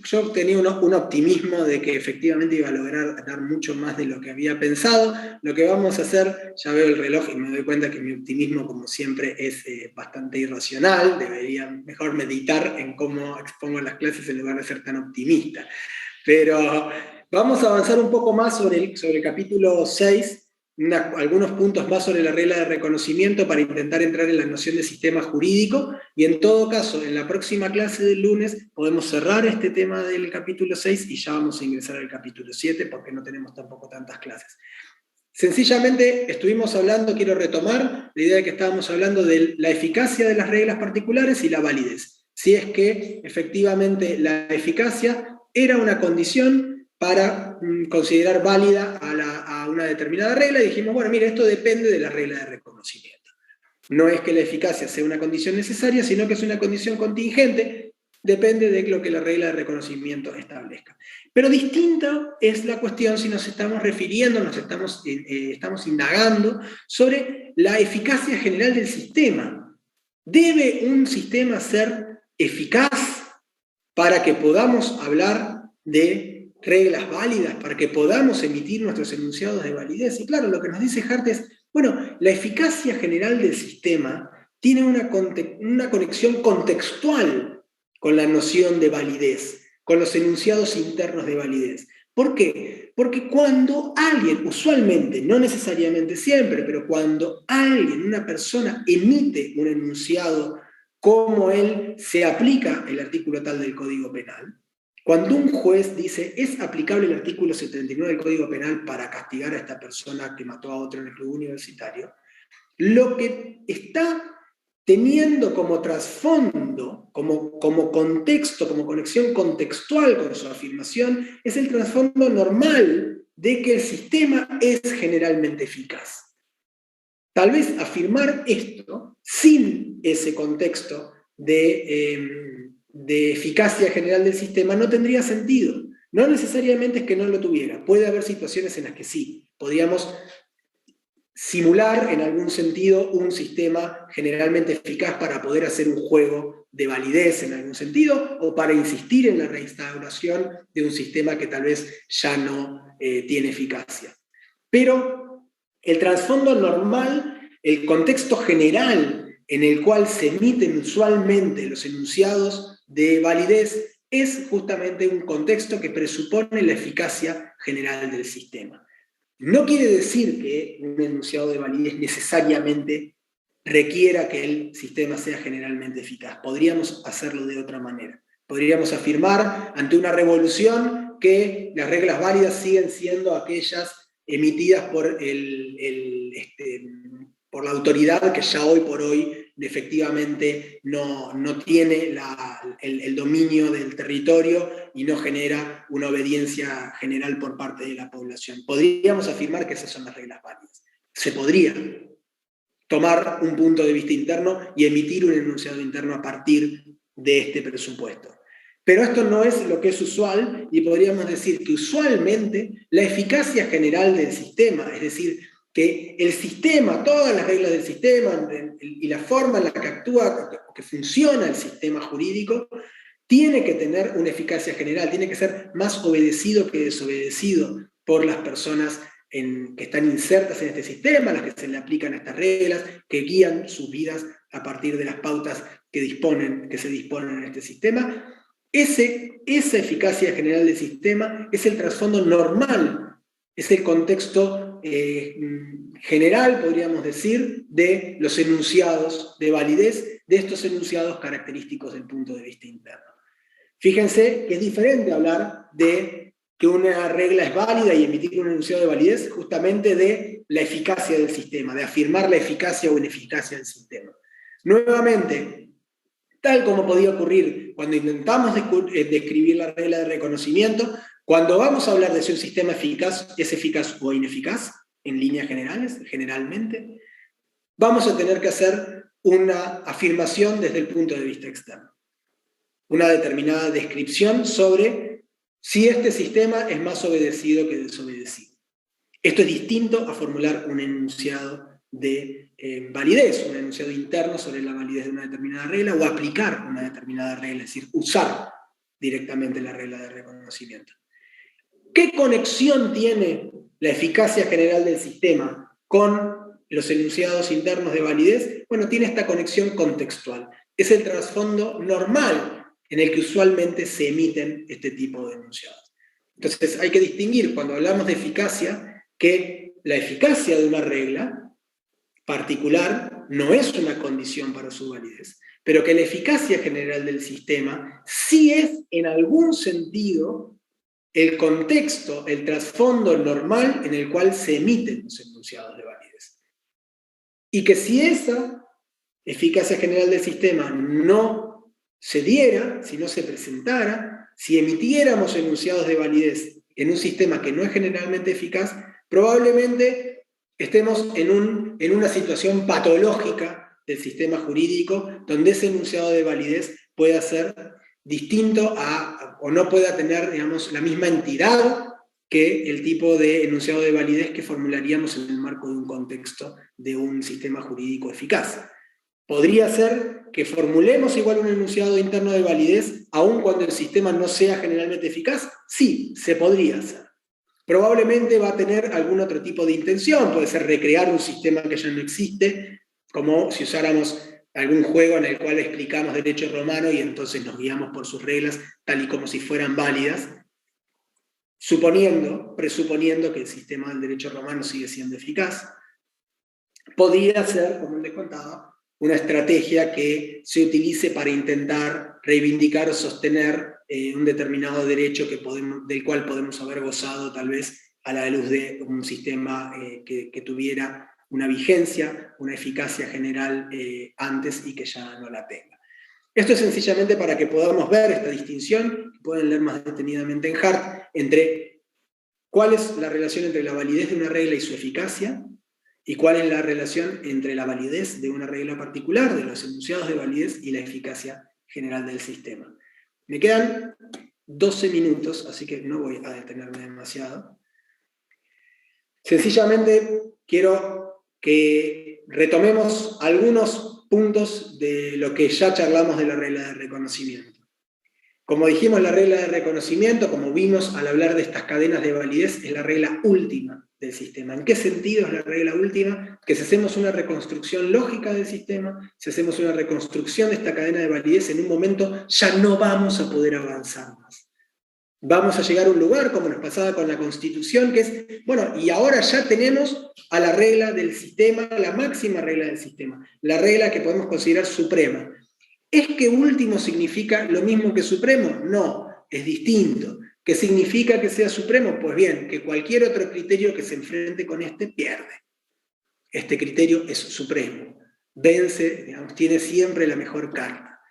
yo tenía un optimismo de que efectivamente iba a lograr dar mucho más de lo que había pensado. Lo que vamos a hacer, ya veo el reloj y me doy cuenta que mi optimismo, como siempre, es bastante irracional. Debería mejor meditar en cómo expongo las clases en lugar de ser tan optimista. Pero vamos a avanzar un poco más sobre el capítulo 6, algunos puntos más sobre la regla de reconocimiento para intentar entrar en la noción de sistema jurídico, y en todo caso, en la próxima clase del lunes podemos cerrar este tema del capítulo 6 y ya vamos a ingresar al capítulo 7 porque no tenemos tampoco tantas clases. Sencillamente estuvimos hablando, quiero retomar la idea de que estábamos hablando de la eficacia de las reglas particulares y la validez. Si es que efectivamente la eficacia era una condición para considerar válida a una determinada regla, y dijimos, bueno, mire, esto depende de la regla de reconocimiento. No es que la eficacia sea una condición necesaria, sino que es una condición contingente, depende de lo que la regla de reconocimiento establezca. Pero distinta es la cuestión si nos estamos refiriendo, estamos indagando sobre la eficacia general del sistema. ¿Debe un sistema ser eficaz para que podamos hablar de reglas válidas, para que podamos emitir nuestros enunciados de validez. Y claro, lo que nos dice Hart es, bueno, la eficacia general del sistema tiene una conexión contextual con la noción de validez, con los enunciados internos de validez. ¿Por qué? Porque cuando alguien, usualmente, no necesariamente siempre, pero cuando alguien, una persona, emite un enunciado como él se aplica el artículo tal del Código Penal, cuando un juez dice, es aplicable el artículo 79 del Código Penal para castigar a esta persona que mató a otro en el club universitario, lo que está teniendo como trasfondo, como contexto, como conexión contextual con su afirmación, es el trasfondo normal de que el sistema es generalmente eficaz. Tal vez afirmar esto sin ese contexto de eficacia general del sistema no tendría sentido. No necesariamente es que no lo tuviera. Puede haber situaciones en las que sí. Podríamos simular en algún sentido un sistema generalmente eficaz para poder hacer un juego de validez en algún sentido, o para insistir en la reinstauración de un sistema que tal vez ya no tiene eficacia. Pero el trasfondo normal, el contexto general en el cual se emiten usualmente los enunciados de validez, es justamente un contexto que presupone la eficacia general del sistema. No quiere decir que un enunciado de validez necesariamente requiera que el sistema sea generalmente eficaz. Podríamos hacerlo de otra manera. Podríamos afirmar ante una revolución que las reglas válidas siguen siendo aquellas emitidas por la autoridad que ya hoy por hoy efectivamente no tiene el dominio del territorio y no genera una obediencia general por parte de la población. Podríamos afirmar que esas son las reglas válidas. Se podría tomar un punto de vista interno y emitir un enunciado interno a partir de este presupuesto. Pero esto no es lo que es usual, y podríamos decir que usualmente la eficacia general del sistema, es decir, que el sistema, todas las reglas del sistema y la forma en la que actúa, que funciona el sistema jurídico, tiene que tener una eficacia general, tiene que ser más obedecido que desobedecido por las personas que están insertas en este sistema, las que se le aplican a estas reglas, que guían sus vidas a partir de las pautas que se disponen en este sistema. Esa eficacia general del sistema es el trasfondo normal, es el contexto general, podríamos decir, de los enunciados de validez, de estos enunciados característicos del punto de vista interno. Fíjense que es diferente hablar de que una regla es válida y emitir un enunciado de validez justamente de la eficacia del sistema, de afirmar la eficacia o ineficacia del sistema. Nuevamente, tal como podía ocurrir cuando intentamos describir la regla de reconocimiento, cuando vamos a hablar de si un sistema es eficaz o ineficaz, en líneas generales, generalmente, vamos a tener que hacer una afirmación desde el punto de vista externo. Una determinada descripción sobre si este sistema es más obedecido que desobedecido. Esto es distinto a formular un enunciado de validez, un enunciado interno sobre la validez de una determinada regla, o aplicar una determinada regla, es decir, usar directamente la regla de reconocimiento. ¿Qué conexión tiene la eficacia general del sistema con los enunciados internos de validez? Bueno, tiene esta conexión contextual. Es el trasfondo normal en el que usualmente se emiten este tipo de enunciados. Entonces hay que distinguir cuando hablamos de eficacia que la eficacia de una regla particular no es una condición para su validez, pero que la eficacia general del sistema sí es en algún sentido el contexto, el trasfondo normal en el cual se emiten los enunciados de validez. Y que si esa eficacia general del sistema no se diera, si no se presentara, si emitiéramos enunciados de validez en un sistema que no es generalmente eficaz, probablemente estemos en una situación patológica del sistema jurídico, donde ese enunciado de validez pueda ser distinto o no pueda tener, digamos, la misma entidad que el tipo de enunciado de validez que formularíamos en el marco de un contexto de un sistema jurídico eficaz. ¿Podría ser que formulemos igual un enunciado interno de validez aun cuando el sistema no sea generalmente eficaz? Sí, se podría hacer. Probablemente va a tener algún otro tipo de intención, puede ser recrear un sistema que ya no existe, como si usáramos algún juego en el cual explicamos derecho romano y entonces nos guiamos por sus reglas tal y como si fueran válidas, presuponiendo que el sistema del derecho romano sigue siendo eficaz. Podría ser, como les contaba, una estrategia que se utilice para intentar reivindicar o sostener un determinado derecho del cual podemos haber gozado tal vez a la luz de un sistema que tuviera una vigencia, una eficacia general antes y que ya no la tenga. Esto es sencillamente para que podamos ver esta distinción, que pueden leer más detenidamente en Hart, entre cuál es la relación entre la validez de una regla y su eficacia, y cuál es la relación entre la validez de una regla particular, de los enunciados de validez, y la eficacia general del sistema. Me quedan 12 minutos, así que no voy a detenerme demasiado. Sencillamente quiero que retomemos algunos puntos de lo que ya charlamos de la regla de reconocimiento. Como dijimos, la regla de reconocimiento, como vimos al hablar de estas cadenas de validez, es la regla última del sistema. ¿En qué sentido es la regla última? Que si hacemos una reconstrucción lógica del sistema, si hacemos una reconstrucción de esta cadena de validez, en un momento ya no vamos a poder avanzar más. Vamos a llegar a un lugar, como nos pasaba con la Constitución, que es, bueno, y ahora ya tenemos a la regla del sistema, la máxima regla del sistema, la regla que podemos considerar suprema. ¿Es que último significa lo mismo que supremo? No, es distinto. ¿Qué significa que sea supremo? Pues bien, que cualquier otro criterio que se enfrente con este pierde. Este criterio es supremo. Vence, digamos, tiene siempre la mejor carta.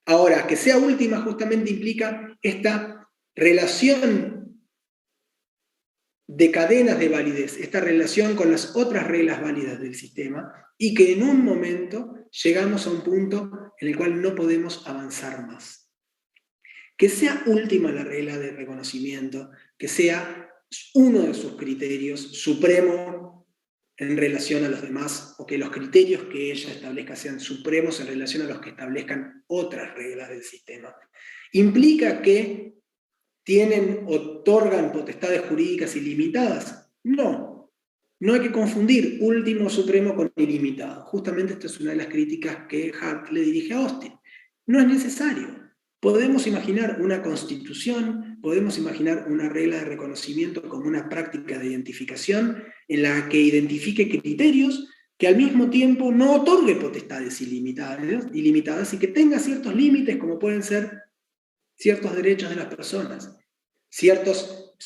Ahora, que sea última justamente implica esta relación de cadenas de validez, esta relación con las otras reglas válidas del sistema, y que en un momento llegamos a un punto en el cual no podemos avanzar más. Que sea última la regla de reconocimiento, que sea uno de sus criterios supremo en relación a los demás, o que los criterios que ella establezca sean supremos en relación a los que establezcan otras reglas del sistema. ¿Implica que otorgan potestades jurídicas ilimitadas? No. No hay que confundir último supremo con ilimitado. Justamente esta es una de las críticas que Hart le dirige a Austin. No es necesario. Podemos imaginar una constitución, podemos imaginar una regla de reconocimiento como una práctica de identificación en la que identifique criterios que al mismo tiempo no otorgue potestades ilimitadas y que tenga ciertos límites, como pueden ser ciertos derechos de las personas, ciertas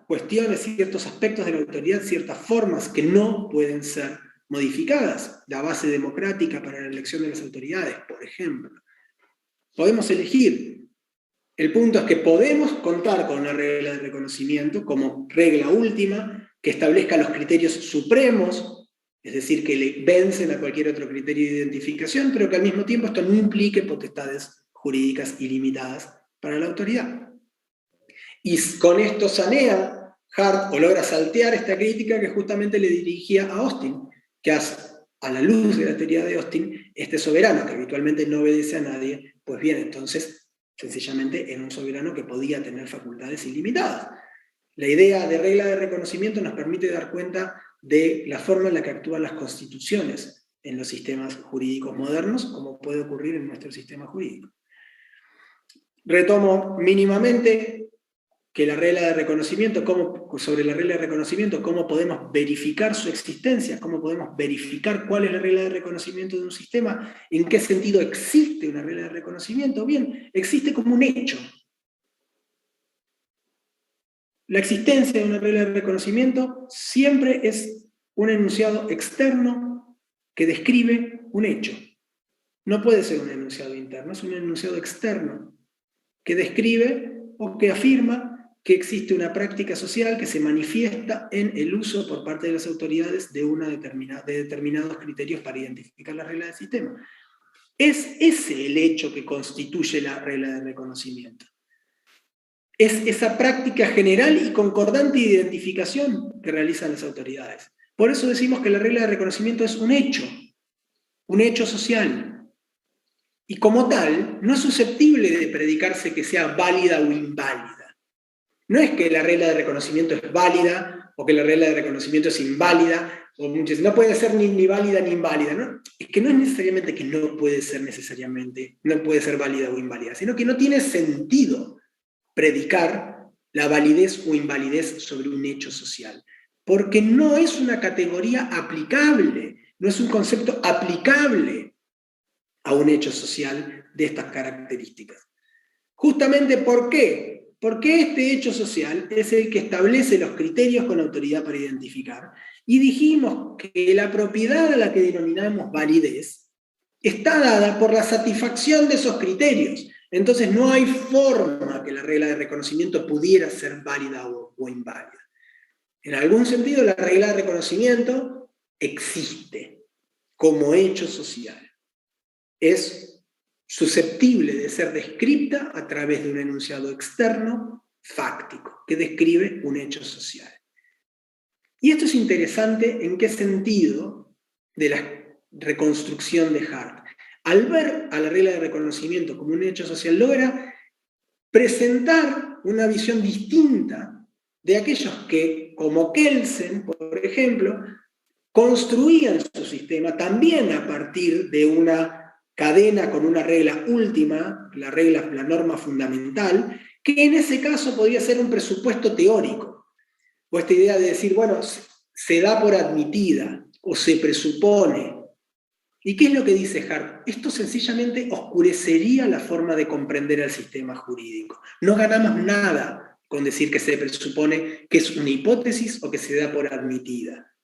cuestiones, ciertos aspectos de la autoridad, ciertas formas que no pueden ser modificadas. La base democrática para la elección de las autoridades, por ejemplo. Podemos elegir. El punto es que podemos contar con una regla de reconocimiento como regla última que establezca los criterios supremos, es decir, que le vencen a cualquier otro criterio de identificación, pero que al mismo tiempo esto no implique potestades jurídicas ilimitadas para la autoridad. Y con esto sanea Hart, o logra saltear esta crítica que justamente le dirigía a Austin, que hace, a la luz de la teoría de Austin, este soberano que habitualmente no obedece a nadie, pues bien, entonces, sencillamente era un soberano que podía tener facultades ilimitadas. La idea de regla de reconocimiento nos permite dar cuenta de la forma en la que actúan las constituciones en los sistemas jurídicos modernos, como puede ocurrir en nuestro sistema jurídico. Retomo mínimamente que la regla de reconocimiento, sobre la regla de reconocimiento, cómo podemos verificar su existencia, cómo podemos verificar cuál es la regla de reconocimiento de un sistema, en qué sentido existe una regla de reconocimiento. Bien, existe como un hecho. La existencia de una regla de reconocimiento siempre es un enunciado externo que describe un hecho. No puede ser un enunciado interno, es un enunciado externo que describe o que afirma que existe una práctica social que se manifiesta en el uso por parte de las autoridades de determinados criterios para identificar la regla del sistema. Es ese el hecho que constituye la regla de reconocimiento. Es esa práctica general y concordante de identificación que realizan las autoridades. Por eso decimos que la regla de reconocimiento es un hecho. un hecho social. Y como tal, no es susceptible de predicarse que sea válida o inválida. No es que la regla de reconocimiento es válida o que la regla de reconocimiento es inválida, o no puede ser ni válida ni inválida, ¿no? Es que no es necesariamente que no puede ser válida o inválida, sino que no tiene sentido predicar la validez o invalidez sobre un hecho social, porque no es una categoría aplicable, no es un concepto aplicable a un hecho social de estas características. Justamente, ¿por qué? Porque este hecho social es el que establece los criterios con autoridad para identificar, y dijimos que la propiedad a la que denominamos validez está dada por la satisfacción de esos criterios. Entonces no hay forma que la regla de reconocimiento pudiera ser válida o inválida. En algún sentido, la regla de reconocimiento existe como hecho social. Es susceptible de ser descripta a través de un enunciado externo, fáctico, que describe un hecho social. Y esto es interesante en qué sentido de la reconstrucción de Hart. Al ver a la regla de reconocimiento como un hecho social, logra presentar una visión distinta de aquellos que, como Kelsen, por ejemplo, construían su sistema también a partir de una cadena con una regla última, la norma fundamental, que en ese caso podría ser un presupuesto teórico. O esta idea de decir, bueno, se da por admitida, o se presupone. ¿Y qué es lo que dice Hart? Esto sencillamente oscurecería la forma de comprender el sistema jurídico. No ganamos nada con decir que se presupone que es una hipótesis o que se da por admitida.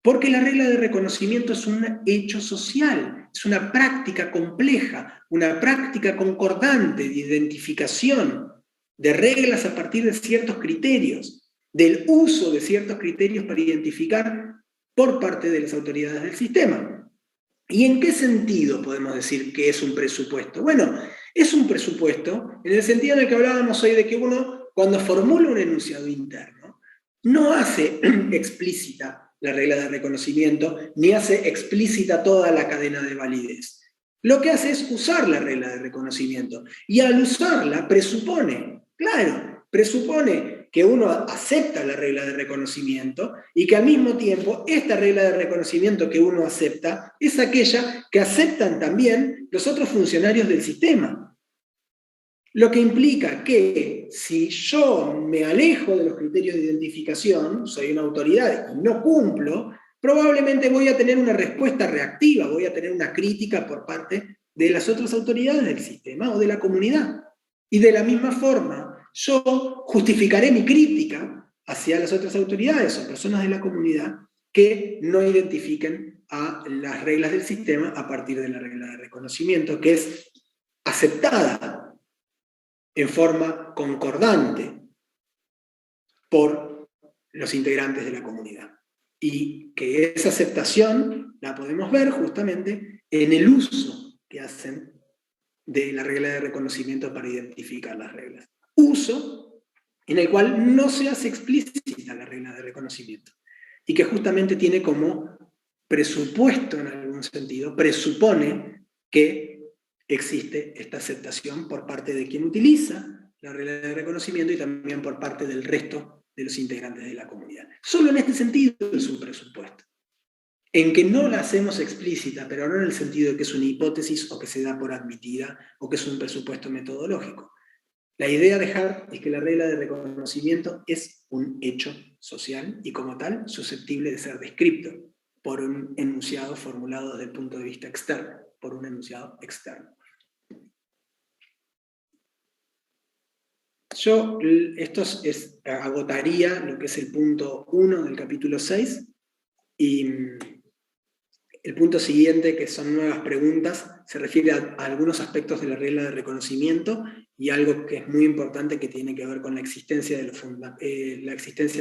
Porque la regla de reconocimiento es un hecho social, es una práctica compleja, una práctica concordante de identificación de reglas a partir de ciertos criterios, del uso de ciertos criterios para identificar por parte de las autoridades del sistema. ¿Y en qué sentido podemos decir que es un presupuesto? Bueno, es un presupuesto en el sentido en el que hablábamos hoy de que uno, cuando formula un enunciado interno, no hace explícita la regla de reconocimiento, ni hace explícita toda la cadena de validez. Lo que hace es usar la regla de reconocimiento. Y al usarla presupone que uno acepta la regla de reconocimiento y que al mismo tiempo esta regla de reconocimiento que uno acepta es aquella que aceptan también los otros funcionarios del sistema. Lo que implica que si yo me alejo de los criterios de identificación, soy una autoridad y no cumplo, probablemente voy a tener una respuesta reactiva, voy a tener una crítica por parte de las otras autoridades del sistema o de la comunidad. Y de la misma forma, yo justificaré mi crítica hacia las otras autoridades o personas de la comunidad que no identifiquen a las reglas del sistema a partir de la regla de reconocimiento, que es aceptada en forma concordante por los integrantes de la comunidad. Y que esa aceptación la podemos ver justamente en el uso que hacen de la regla de reconocimiento para identificar las reglas. Uso en el cual no se hace explícita la regla de reconocimiento y que justamente tiene como presupuesto, en algún sentido, presupone que existe esta aceptación por parte de quien utiliza la regla de reconocimiento y también por parte del resto de los integrantes de la comunidad. Solo en este sentido es un presupuesto, en que no la hacemos explícita, pero no en el sentido de que es una hipótesis o que se da por admitida o que es un presupuesto metodológico. La idea de Hart es que la regla de reconocimiento es un hecho social y como tal susceptible de ser descrito por un enunciado formulado desde el punto de vista externo, por un enunciado externo. Yo agotaría lo que es el punto 1 del capítulo 6 y el punto siguiente, que son nuevas preguntas, se refiere a algunos aspectos de la regla de reconocimiento y algo que es muy importante que tiene que ver con la existencia de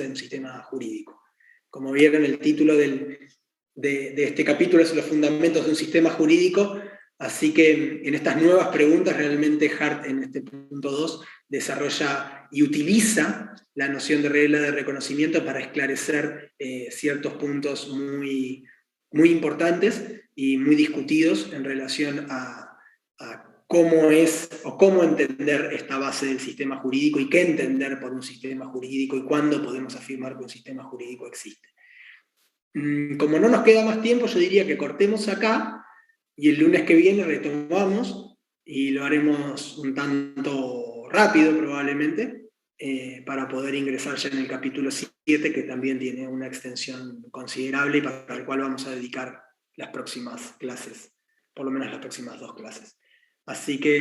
un sistema jurídico. Como vieron, el título de este capítulo es los fundamentos de un sistema jurídico, así que en estas nuevas preguntas realmente Hart en este punto 2 desarrolla y utiliza la noción de regla de reconocimiento para esclarecer ciertos puntos muy muy importantes y muy discutidos en relación a cómo es o cómo entender esta base del sistema jurídico y qué entender por un sistema jurídico y cuándo podemos afirmar que un sistema jurídico existe. Como no nos queda más tiempo, yo diría que cortemos acá y el lunes que viene retomamos y lo haremos un tanto rápido probablemente para poder ingresar ya en el capítulo 7, que también tiene una extensión considerable y para el cual vamos a dedicar las próximas clases, por lo menos las próximas 2 clases. Así que